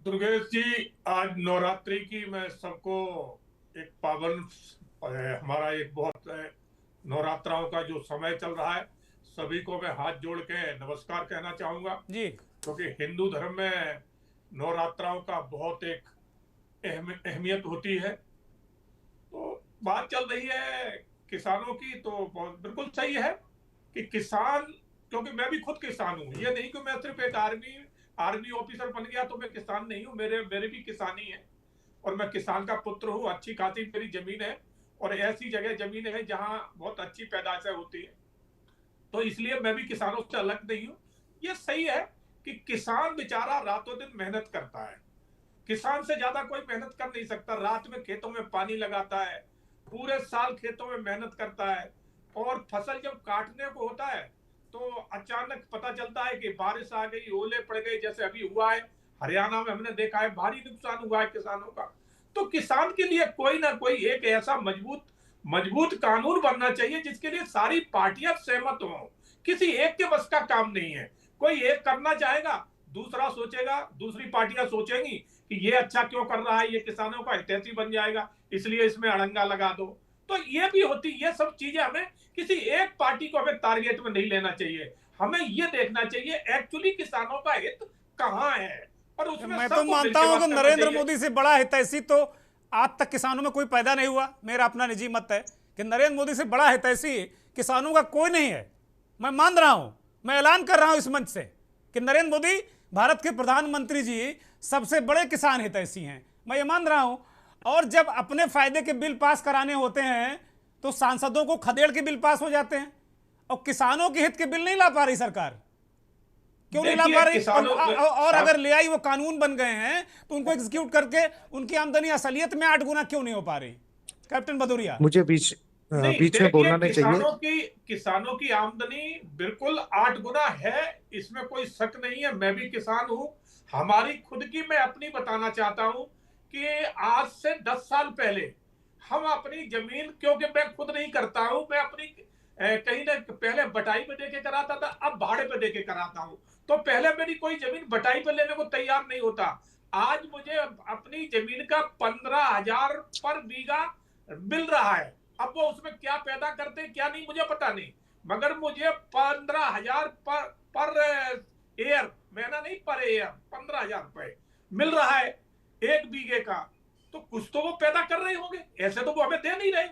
दुर्गेश जी, आज नवरात्रि की मैं सबको एक पावन हमारा एक बहुत नवरात्राओं का जो समय चल रहा है, सभी को मैं हाथ जोड़ के नमस्कार कहना चाहूंगा जी, क्योंकि हिंदू धर्म में नवरात्राओं का बहुत एक अहमियत होती है। तो बात चल रही है किसानों की, तो बिल्कुल सही है कि किसान, क्योंकि मैं भी खुद किसान हूँ, ये नहीं कि मैं सिर्फ एक आर्मी ऑफिसर बन गया तो मैं किसान नहीं हूँ, मेरे भी किसानी है और मैं किसान का पुत्र हूँ। अच्छी खासी मेरी जमीन है और ऐसी जगह जमीन है जहाँ बहुत अच्छी पैदाशें होती है, तो इसलिए मैं भी किसानों से अलग नहीं हूँ। ये सही है कि किसान बेचारा रातों दिन मेहनत करता है, किसान से ज्यादा कोई मेहनत कर नहीं सकता। रात में खेतों में पानी लगाता है, पूरे साल खेतों में मेहनत करता है, और फसल जब काटने को होता है तो अचानक पता चलता है कि बारिश आ गई, ओले पड़ गए, जैसे अभी हुआ है हरियाणा में, हमने देखा है भारी नुकसान हुआ है किसानों का। तो किसान के लिए कोई ना कोई एक ऐसा मजबूत कानून बनना चाहिए जिसके लिए सारी पार्टियां सहमत हों। किसी एक के बस का काम नहीं है, कोई एक करना चाहेगा, दूसरा सोचेगा, दूसरी पार्टियां सोचेंगी कि ये अच्छा क्यों कर रहा है, ये किसानों का हितैषी बन जाएगा, इसलिए इसमें अड़ंगा लगा दो। तो ये भी होती, ये सब चीजें हमें किसी एक पार्टी को हमें टारगेट में नहीं लेना चाहिए, हमें ये देखना चाहिए एक्चुअली किसानों का हित कहाँ है। और उसमें मैं तो मानता हूं कि नरेंद्र मोदी से बड़ा हितैषी तो आज तक किसानों में कोई पैदा नहीं हुआ। मेरा अपना निजी मत है कि नरेंद्र मोदी से बड़ा हितैषी किसानों का कोई नहीं है। मैं मान रहा हूं, मैं ऐलान कर रहा हूं इस मंच से कि नरेंद्र मोदी भारत के प्रधानमंत्री जी सबसे बड़े किसान हितैषी हैं, मैं ये मान रहा हूं। और जब अपने फायदे के बिल पास कराने होते हैं तो सांसदों को खदेड़ के बिल पास हो जाते हैं, और किसानों के हित के बिल नहीं ला पा रही सरकार। क्यों नहीं ला पा रही? और अगर ले आई, वो कानून बन गए हैं तो उनको एग्जीक्यूट करके उनकी आमदनी असलियत में 8 गुना क्यों नहीं हो पा रही? कैप्टन भदौरिया, मुझे बीच में बोलना नहीं चाहिए। किसानों की आमदनी बिल्कुल 8 गुना है, इसमें कोई शक नहीं है। मैं भी किसान हूं, हमारी खुद की मैं अपनी बताना चाहता हूं कि आज से 10 साल पहले हम अपनी जमीन, क्योंकि मैं खुद नहीं करता हूं, मैं अपनी कहीं ना पहले बटाई पे देके कराता था, अब भाड़े पे देके कराता हूं। तो पहले मेरी कोई जमीन बटाई पे लेने को तैयार नहीं होता, आज मुझे अपनी जमीन का 15,000 पर बीघा मिल रहा है। अब वो उसमें क्या पैदा करते क्या नहीं मुझे पता नहीं, मगर मुझे 15,000 पर एयर, महीना नहीं पर एयर, 15,000 रुपए मिल रहा है 1 बीघे का। तो कुछ तो वो पैदा कर रहे होंगे, ऐसे तो वो हमें दे नहीं रहे,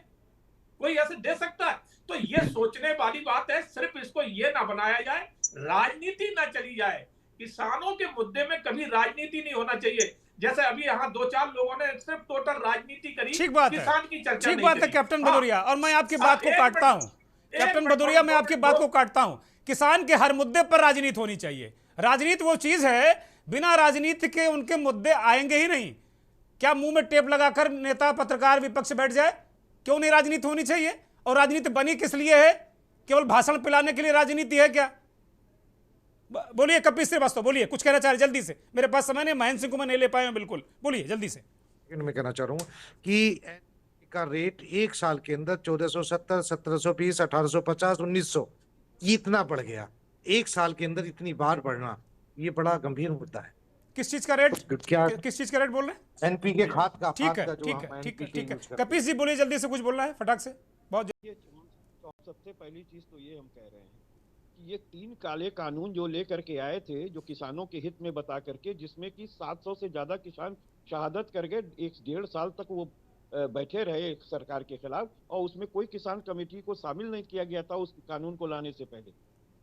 कोई ऐसे दे सकता है? तो ये सोचने वाली बात है। सिर्फ इसको ये ना बनाया जाए, राजनीति ना चली जाए, किसानों के मुद्दे में कभी राजनीति नहीं होना चाहिए। जैसे अभी यहाँ 2-4 लोगों ने सिर्फ टोटल राजनीति करी, किसान की चर्चा नहीं करी। कैप्टन भदौरिया, और मैं आपकी बात को काटता हूं कैप्टन भदौरिया, मैं आपकी बात को काटता हूं। किसान के हर मुद्दे पर राजनीति होनी चाहिए। राजनीति वो चीज है, बिना राजनीति के उनके मुद्दे आएंगे ही नहीं। क्या मुंह में टेप लगाकर नेता, पत्रकार, विपक्ष बैठ जाए? क्यों नहीं राजनीति होनी चाहिए? और राजनीति बनी किस लिए है? केवल भाषण पिलाने के लिए राजनीति है क्या? बोलिए कपिल श्रीवास्तव, बोलिए, कुछ कहना चाह रहे जल्दी से, मेरे पास समय नहीं, महेंद्र सिंह को मैं नहीं ले पाया हूं, बिल्कुल बोलिए जल्दी से। मैं कहना चाह रहा हूँ कि का रेट एक साल के अंदर 1470, 1720, 1850, 1900 इतना बढ़ गया। एक साल के अंदर इतनी बार बढ़ना, ये बड़ा गंभीर मुद्दा है। किस चीज का रेट? क्या किस चीज का रेट बोल रहे हैं? एनपीके खाद का। ठीक है कपिल जी बोलिए जल्दी से, कुछ बोलना है फटाक से, बहुत सबसे पहली चीज तो ये हम कह रहे हैं कि ये 3 काले कानून जो लेकर के आए थे, जो किसानों के हित में बता करके, जिसमें कि 700 से ज्यादा किसान शहादत कर गए, 1-1.5 साल तक वो बैठे रहे सरकार के खिलाफ, और उसमें कोई किसान कमेटी को शामिल नहीं किया गया था उस कानून को लाने से पहले।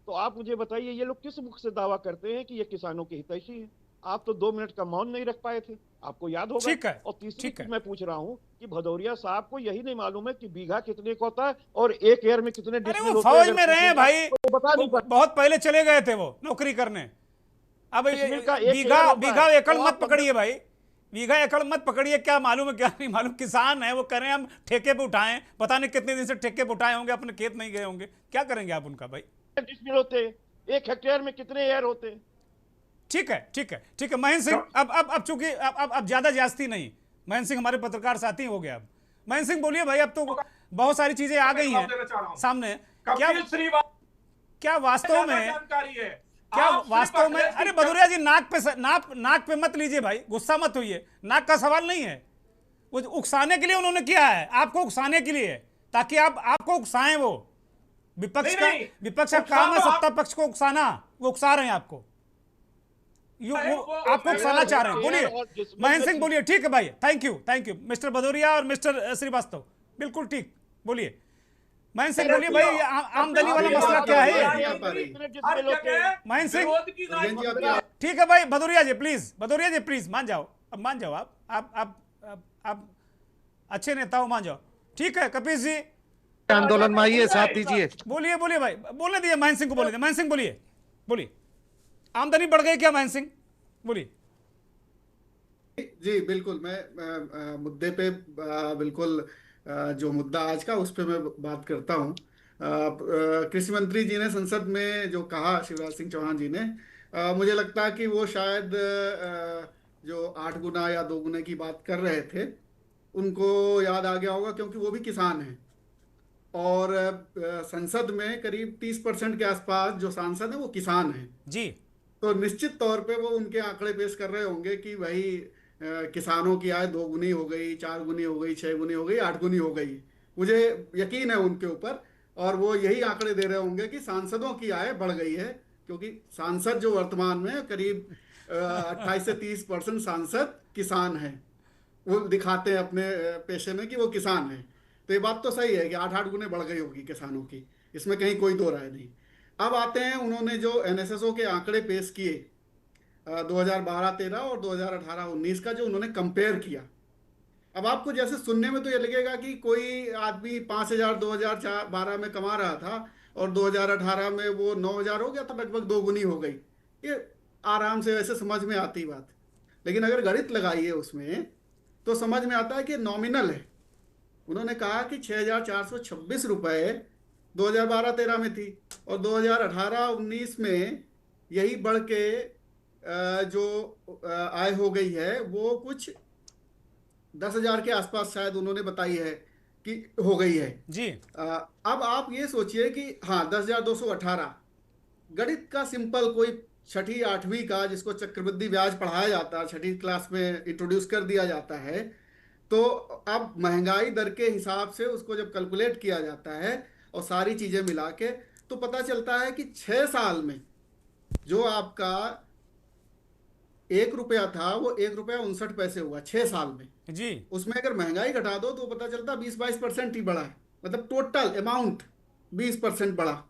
तो आप मुझे बताइए, ये लोग किस मुख से दावा करते हैं कि ये किसानों के हितैषी है? आप तो 2 मिनट का मौन नहीं रख पाए थे, आपको याद होगा। ठीक है, और तीसरी ठीक है। चीज मैं पूछ रहा हूँ कि भदौरिया साहब को यही नहीं मालूम है कि बीघा कितने का होता है और 1 एकर में कितने अरे डिसमिल वो होते हैं? फौज में रहे हैं भाई, तो बता नहीं पाते। बहुत पहले चले गए थे वो नौकरी करने। अब ये डिसमिल का 1 बीघा एकर होता बीघा है। एकड़ तो मत आप पकड़िए भाई, बीघा एकड़ मत पकड़िए, क्या मालूम है क्या नहीं मालूम। किसान है वो, कह रहे हैं हम ठेके पे उठाएं, पता नहीं कितने दिन से ठेके पे उठाए होंगे, अपने खेत नहीं गए होंगे, क्या करेंगे आप उनका भाई। डिसमिल होते हैं, 1 हेक्टेयर में कितने एयर होते हैं? ठीक है, ठीक है, ठीक है महेंद्र सिंह, अब चूंकि अब ज्यादा ज्यादती नहीं, महेंद्र सिंह हमारे पत्रकार साथी हो गया। अब महेंद्र सिंह बोलिए भाई, अब तो बहुत सारी चीजें आ गई हैं सामने। क्या वास्तव में, क्या वास्तव में, अरे भदौरिया जी नाक पे मत लीजिए भाई, गुस्सा मत होइए, नाक का सवाल नहीं है, वो उकसाने के लिए उन्होंने किया है, आपको उकसाने के लिए, ताकि आपको उकसाएं। वो विपक्ष का काम है सत्ता पक्ष को उकसाना, वो उकसा रहे हैं आपको, वो आपको उकसाना चाह रहे हैं। बोलिए महेंद्र सिंह, बोलिए। ठीक है भाई, थैंक यू मिस्टर भदौरिया और मिस्टर श्रीवास्तव, बिल्कुल ठीक, बोलिए महेंद्र सिंह, बोलिए भाई, आमदनी वाला मसला क्या है महेंद्र सिंह? ठीक है भाई, भदौरिया जी प्लीज मान जाओ, अब मान जाओ आप अच्छे नेता हो, मान जाओ। ठीक है कपिल जी, आंदोलन में आइए, साथ दीजिए। बोलिए भाई, बोलने दीजिए महेंद्र सिंह को, बोले महेंद्र सिंह बोलिए, आमदनी बढ़ गई क्या महेंद्र सिंह, बोलिए। जी बिल्कुल, मैं मुद्दे पे बिल्कुल जो मुद्दा आज का उस पे मैं बात करता हूँ। कृषि मंत्री जी ने संसद में जो कहा, शिवराज सिंह चौहान जी ने, मुझे लगता है कि वो शायद जो 8 गुना या 2 गुने की बात कर रहे थे उनको याद आ गया होगा, क्योंकि वो भी किसान हैं और संसद में करीब 30% के आसपास जो सांसद हैं वो किसान हैं जी। तो निश्चित तौर पे वो उनके आंकड़े पेश कर रहे होंगे कि भाई किसानों की आय 2 गुनी हो गई, 4 गुनी हो गई, 6 गुनी हो गई, 8 गुनी हो गई। मुझे यकीन है उनके ऊपर, और वो यही आंकड़े दे रहे होंगे कि सांसदों की आय बढ़ गई है, क्योंकि सांसद जो वर्तमान में करीब 28 से 30% सांसद किसान हैं, वो दिखाते हैं अपने पेशे में कि वो किसान हैं। तो ये बात तो सही है कि 8-8 गुने बढ़ गई होगी किसानों की, इसमें कहीं कोई दो राय नहीं। अब आते हैं, उन्होंने जो एनएसएसओ के आंकड़े पेश किए 2012-13 और 2018-19 का जो उन्होंने कंपेयर किया, अब आपको जैसे सुनने में तो ये लगेगा कि कोई आदमी 5,000 2012 में कमा रहा था और 2018 में वो 9,000 हो गया, तो लगभग 2 गुनी हो गई। ये आराम से वैसे समझ में आती बात, लेकिन अगर गणित लगाइए उसमें तो समझ में आता है कि नॉमिनल है। उन्होंने कहा कि 6,426 रुपये 2012-13 में थी और 2018-19 में यही बढ़ के जो आय हो गई है वो कुछ 10,000 के आसपास शायद उन्होंने बताई है कि हो गई है जी। अब आप ये सोचिए कि हाँ 10,218, गणित का सिंपल कोई 6ठी 8वीं का जिसको चक्रवृद्धि ब्याज पढ़ाया जाता है, 6ठी क्लास में इंट्रोड्यूस कर दिया जाता है, तो अब महंगाई दर के हिसाब से उसको जब कैलकुलेट किया जाता है और सारी चीजें मिला के, तो पता चलता है कि 6 साल में जो आपका 1 रुपया था वो 1 रुपया 59 पैसे हुआ 6 साल में जी। उसमें अगर महंगाई घटा दो तो पता चलता 20-22% ही बढ़ा है, मतलब टोटल अमाउंट 20% बढ़ा,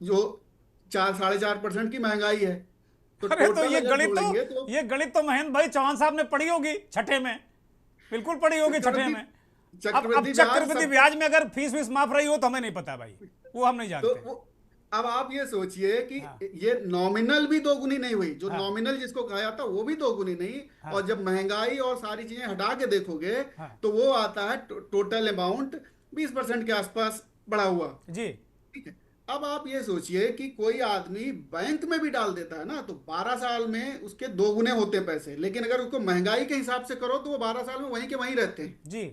जो 4-4.5% की महंगाई है। तो अरे तो ये गणित तो महेंद्र भाई चौहान साहब ने पढ़ी होगी 6ठे में, बिल्कुल पढ़ी होगी 6ठे में। अब चक्रवृद्धि ब्याज में अगर फीस माफ रही हो तो हमें नहीं पता भाई, वो हम नहीं जानते। तो अब आप ये सोचिए कि ये नॉमिनल भी 2 गुनी नहीं हुई, जो नॉमिनल जिसको कहा जाता वो भी 2 गुनी नहीं, और जब महंगाई और सारी चीजें हटा के देखोगे तो वो आता है टोटल अमाउंट 20% के आसपास बढ़ा हुआ जी। ठीक है। अब आप ये सोचिए कि कोई आदमी बैंक में भी डाल देता है ना, तो 12 साल में उसके 2 गुने होते हैं पैसे, लेकिन अगर उसको महंगाई के हिसाब से करो तो वो 12 साल में वहीं के वहीं रहते हैं जी,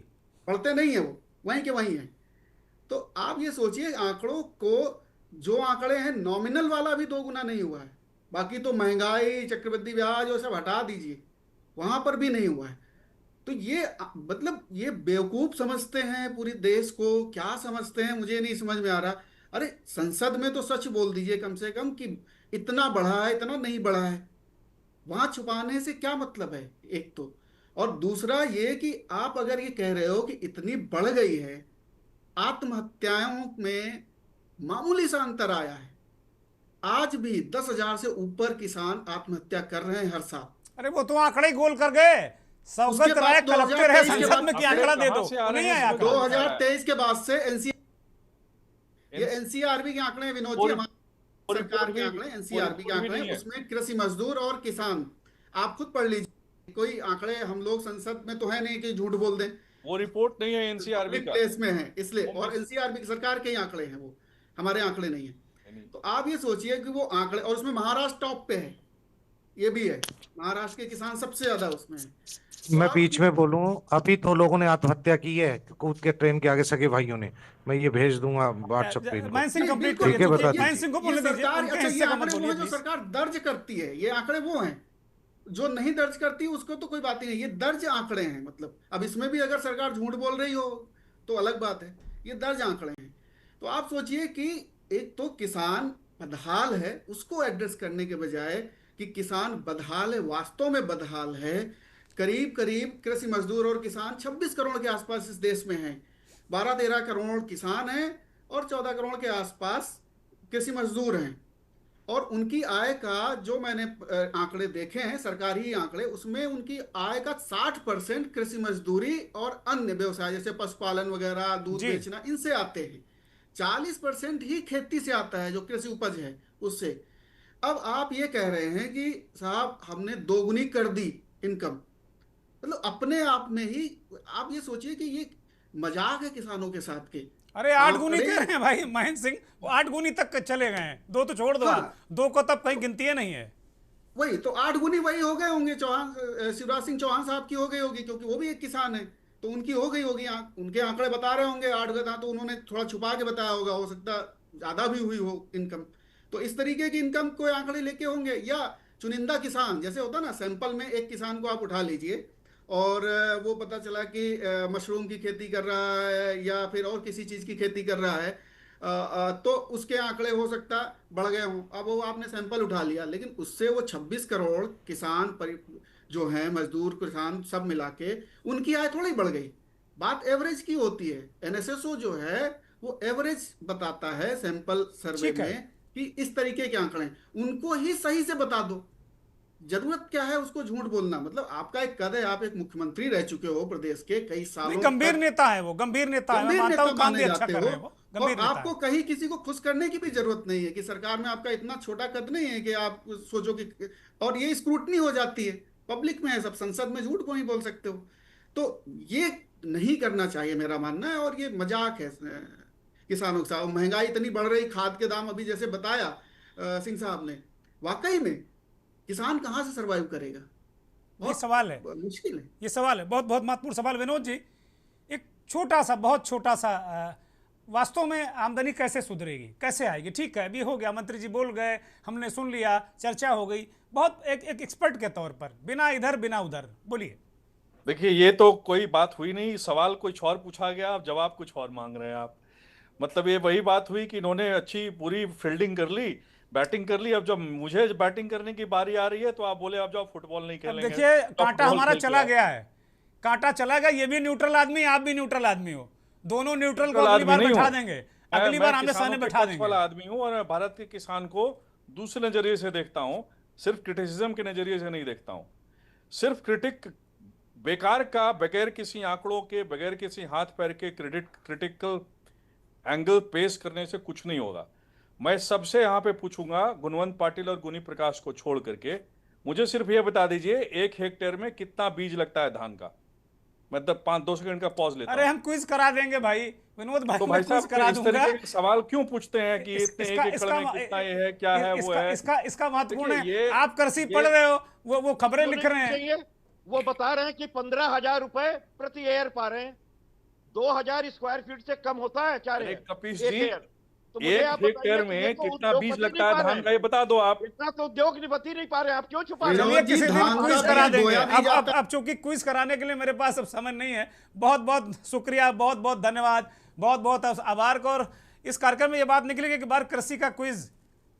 बढ़ते नहीं है, वो वहीं के वहीं है। तो आप ये सोचिए आंकड़ों को, जो आंकड़े हैं नॉमिनल वाला भी 2 गुना नहीं हुआ है, बाकी तो महंगाई चक्रवृद्धि ब्याज और सब हटा दीजिए, वहां पर भी नहीं हुआ है। तो ये मतलब ये बेवकूफ समझते हैं पूरी देश को, क्या समझते हैं मुझे नहीं समझ में आ रहा। अरे संसद में तो सच बोल दीजिए कम से कम कि इतना बढ़ा है इतना नहीं बढ़ा है, वहां छुपाने से क्या मतलब है। एक तो और दूसरा ये कि आप अगर ये कह रहे हो कि इतनी बढ़ गई है, आत्महत्याओं में मामूली सा अंतर आया है, आज भी 10,000 से ऊपर किसान आत्महत्या कर रहे हैं हर साल। अरे वो तो आंकड़े ही गोल कर गए। सौगत राय कलेक्टर है संसद में, क्या आंकड़ा दे दो, नहीं आया। 2023 के बाद से एनसीआरबी के आंकड़े, विनोद जी, हमारी सरकार के आंकड़े, एनसीआरबी के आंकड़े, उसमें कृषि मजदूर और किसान, आप खुद पढ़ लीजिए। कोई आंकड़े हम लोग संसद में तो है नहीं कि झूठ बोल दें, वो रिपोर्ट नहीं है एनसीआरबी का, प्लेस में है इसलिए, और एनसीआरबी की सरकार के ही आंकड़े हैं, वो हमारे आंकड़े नहीं है। तो आप ये सोचिए कि वो आंकड़े, और उसमें महाराष्ट्र टॉप पे है, ये भी है, महाराष्ट्र के किसान सबसे ज्यादा उसमें है। मैं बीच में बोलूं, अभी तो लोगों ने आत्महत्या की है कूद के ट्रेन के आगे, सगे भाइयों ने, मैं ये भेज दूंगा व्हाट्सएप पे। ठीक है, बता दीजिए। जो सरकार दर्ज करती है, ये आंकड़े वो हैं, जो नहीं दर्ज करती उसको तो कोई बात ही नहीं, ये दर्ज आंकड़े हैं। मतलब अब इसमें भी अगर सरकार झूठ बोल रही हो तो अलग बात है, ये दर्ज आंकड़े हैं। तो आप सोचिए कि एक तो किसान बदहाल है, उसको एड्रेस करने के बजाय कि किसान बदहाल है, वास्तव में बदहाल है। करीब करीब कृषि मजदूर और किसान 26 करोड़ के आसपास इस देश में हैं। 12-13 करोड़ किसान हैं और 14 करोड़ के आसपास कृषि मजदूर हैं। और उनकी आय का जो मैंने आंकड़े देखे हैं, सरकारी आंकड़े, उसमें उनकी आय का 60% कृषि मजदूरी और अन्य व्यवसाय जैसे पशुपालन वगैरह, दूध बेचना, इनसे आते हैं। 40% ही खेती से आता है, जो कृषि उपज है उससे। अब आप ये कह रहे हैं कि साहब हमने दोगुनी कर दी इनकम, मतलब अपने आप में ही आप ये सोचिए कि ये मजाक है किसानों के साथ के। अरे 8 गुनी कह रहे हैं भाई महेंद्र सिंह, 8 गुनी तक चले गए हैं, 2 तो छोड़ दो। हाँ। 2 को तब कहीं गिनती है नहीं है। वही तो 8 गुनी वही हो गए होंगे, शिवराज सिंह चौहान साहब की हो गई होगी, क्योंकि वो भी एक किसान है, तो उनकी हो गई होगी। उनके आंकड़े बता रहे होंगे 8 गता, तो उन्होंने थोड़ा छुपा के बताया होगा, हो सकता ज्यादा भी हुई हो इनकम। तो इस तरीके की इनकम कोई आंकड़े लेके होंगे, या चुनिंदा किसान जैसे होता ना, सैंपल में एक किसान को आप उठा लीजिए और वो पता चला कि मशरूम की खेती कर रहा है या फिर और किसी चीज़ की खेती कर रहा है, तो उसके आंकड़े हो सकता बढ़ गए हों। अब वो आपने सैंपल उठा लिया, लेकिन उससे वो 26 करोड़ किसान जो हैं, मजदूर किसान सब मिला के, उनकी आय थोड़ी बढ़ गई। बात एवरेज की होती है। एनएसएसओ जो है वो एवरेज बताता है सैंपल सर्वे में कि इस तरीके के आंकड़े, उनको ही सही से बता दो। जरूरत क्या है उसको झूठ बोलना? मतलब आपका एक कद है, आप एक मुख्यमंत्री रह चुके हो प्रदेश के कई सालों, गंभीर नेता है वो, गंभीर नेता है, मैं मानता हूं काम भी अच्छा कर रहे हैं वो, और आपको कहीं किसी को खुश करने की भी जरूरत नहीं है कि सरकार में आपका इतना छोटा कद नहीं है कि आप सोचो कि, और ये स्क्रूटनी हो जाती है, पब्लिक में है सब, संसद में झूठ को नहीं बोल सकते हो। तो ये नहीं करना चाहिए मेरा मानना है, और ये मजाक है किसानों के साथ। महंगाई इतनी बढ़ रही, खाद के दाम अभी जैसे बताया सिंह साहब ने, वाकई में किसान कहां से सरवाइव करेगा? ये सवाल है, मुश्किल है, ये सवाल है, बहुत बहुत महत्वपूर्ण सवाल। विनोद जी, एक छोटा सा, बहुत छोटा सा, वास्तव में आमदनी कैसे सुधरेगी, कैसे आएगी? ठीक है, अभी हो गया, मंत्री जी बोल गए, हमने सुन लिया, चर्चा हो गई, बहुत एक एक्सपर्ट के तौर पर, बिना इधर बिना उधर, बोलिए। देखिए, ये तो कोई बात हुई नहीं, सवाल कुछ और पूछा गया, आप जवाब कुछ और मांग रहे हैं आप। मतलब ये वही बात हुई कि इन्होंने अच्छी पूरी फील्डिंग कर ली, बैटिंग कर ली, अब जब मुझे बैटिंग करने की बारी आ रही है तो आप बोले आप जाओ फुटबॉल नहीं खेलेंगे। देखिए, कांटा हमारा चला गया है, कांटा चला गया, ये भी न्यूट्रल आदमी, आप भी न्यूट्रल आदमी हो, दोनों न्यूट्रल को अगली बार बैठा देंगे, अगली बार आमने सामने बैठा देंगे। वाला आदमी हूँ और भारत के किसान को दूसरे नजरिए से देखता हूँ, सिर्फ क्रिटिसिज्म के नजरिए से नहीं देखता हूँ। सिर्फ बेकार का, बगैर किसी आंकड़ों के, बगैर किसी हाथ पैर के क्रिटिकल एंगल पेश करने से कुछ नहीं होगा। मैं सबसे यहाँ पे पूछूंगा, गुणवंत पाटिल और गुनी प्रकाश को छोड़ करके, मुझे सिर्फ ये बता दीजिए 1 हेक्टेयर में कितना बीज लगता है धान का? मैं 5-2 सेकंड का पॉज लेता हूं। अरे हम क्विज करा देंगे भाई, विनोद भाई, तो भाई साहब करा दूंगा। सवाल क्यों पूछते हैं कि इतने 1 एकड़ में कितना ये है, क्या है, वो है? इसका महत्वपूर्ण है, आप कृषि पढ़ रहे हो, वो खबरें लिख रहे हैं, वो बता रहे हैं कि 15,000 रुपए प्रति एयर पा रहे हैं। 2,000 स्क्वायर फीट से कम होता है क्या? कपीश जी, तो 1 हेक्टेयर में कितना बीज लगता है धान का, ये बता दो आप। इतना तो उद्योगपति नहीं पा रहे, आप क्यों छुपा रहे हैं? किसी दिन क्विज करा देंगे। अब चूंकि क्विज कराने के लिए मेरे पास अब समय नहीं है, बहुत बहुत शुक्रिया, बहुत बहुत धन्यवाद, बहुत बहुत आभार। और इस कार्यक्रम में ये बात निकली कि बार कृषि का क्विज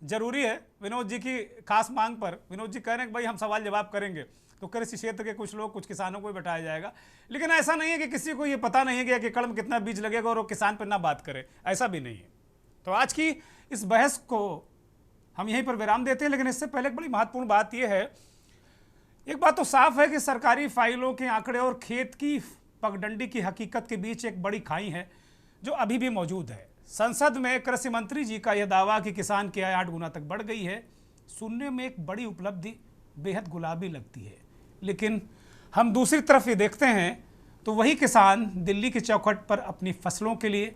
जरूरी है, विनोद जी की खास मांग पर। विनोद जी कह रहे हैं कि भाई हम सवाल जवाब करेंगे, तो कृषि क्षेत्र के कुछ लोग, कुछ किसानों को भी बैठाया जाएगा। लेकिन ऐसा नहीं है कि किसी को ये पता नहीं है कि एक एकड़ में कितना बीज लगेगा और वो किसान पर ना बात करे, ऐसा भी नहीं है। तो आज की इस बहस को हम यहीं पर विराम देते हैं, लेकिन इससे पहले एक बड़ी महत्वपूर्ण बात यह है, एक बात तो साफ है कि सरकारी फाइलों के आंकड़े और खेत की पगडंडी की हकीकत के बीच एक बड़ी खाई है जो अभी भी मौजूद है। संसद में कृषि मंत्री जी का यह दावा कि किसान की आय 8 गुना तक बढ़ गई है, सुनने में एक बड़ी उपलब्धि बेहद गुलाबी लगती है। लेकिन हम दूसरी तरफ ये देखते हैं तो वही किसान दिल्ली की चौखट पर अपनी फसलों के लिए,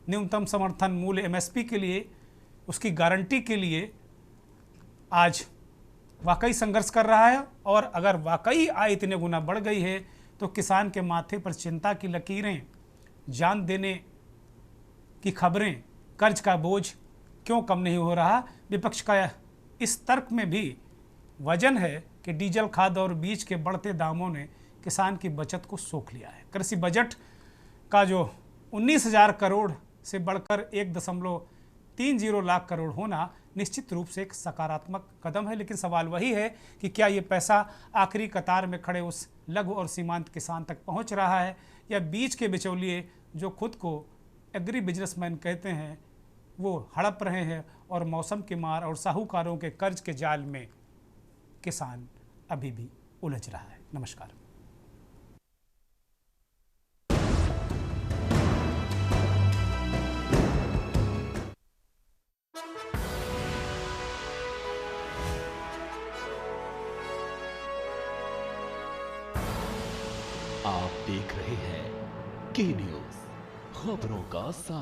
न्यूनतम समर्थन मूल्य MSP के लिए, उसकी गारंटी के लिए आज वाकई संघर्ष कर रहा है। और अगर वाकई आय इतने गुना बढ़ गई है तो किसान के माथे पर चिंता की लकीरें, जान देने की खबरें, कर्ज का बोझ क्यों कम नहीं हो रहा? विपक्ष का इस तर्क में भी वजन है कि डीजल, खाद और बीज के बढ़ते दामों ने किसान की बचत को सोख लिया है। कृषि बजट का जो 19,000 करोड़ से बढ़कर 1.30 लाख करोड़ होना निश्चित रूप से एक सकारात्मक कदम है। लेकिन सवाल वही है कि क्या ये पैसा आखिरी कतार में खड़े उस लघु और सीमांत किसान तक पहुंच रहा है, या बीच के बिचौलिए जो खुद को एग्री बिजनेसमैन कहते हैं वो हड़प रहे हैं और मौसम की मार और साहूकारों के कर्ज के जाल में किसान अभी भी उलझ रहा है। नमस्कार। आप देख रहे हैं के न्यूज़, खबरों का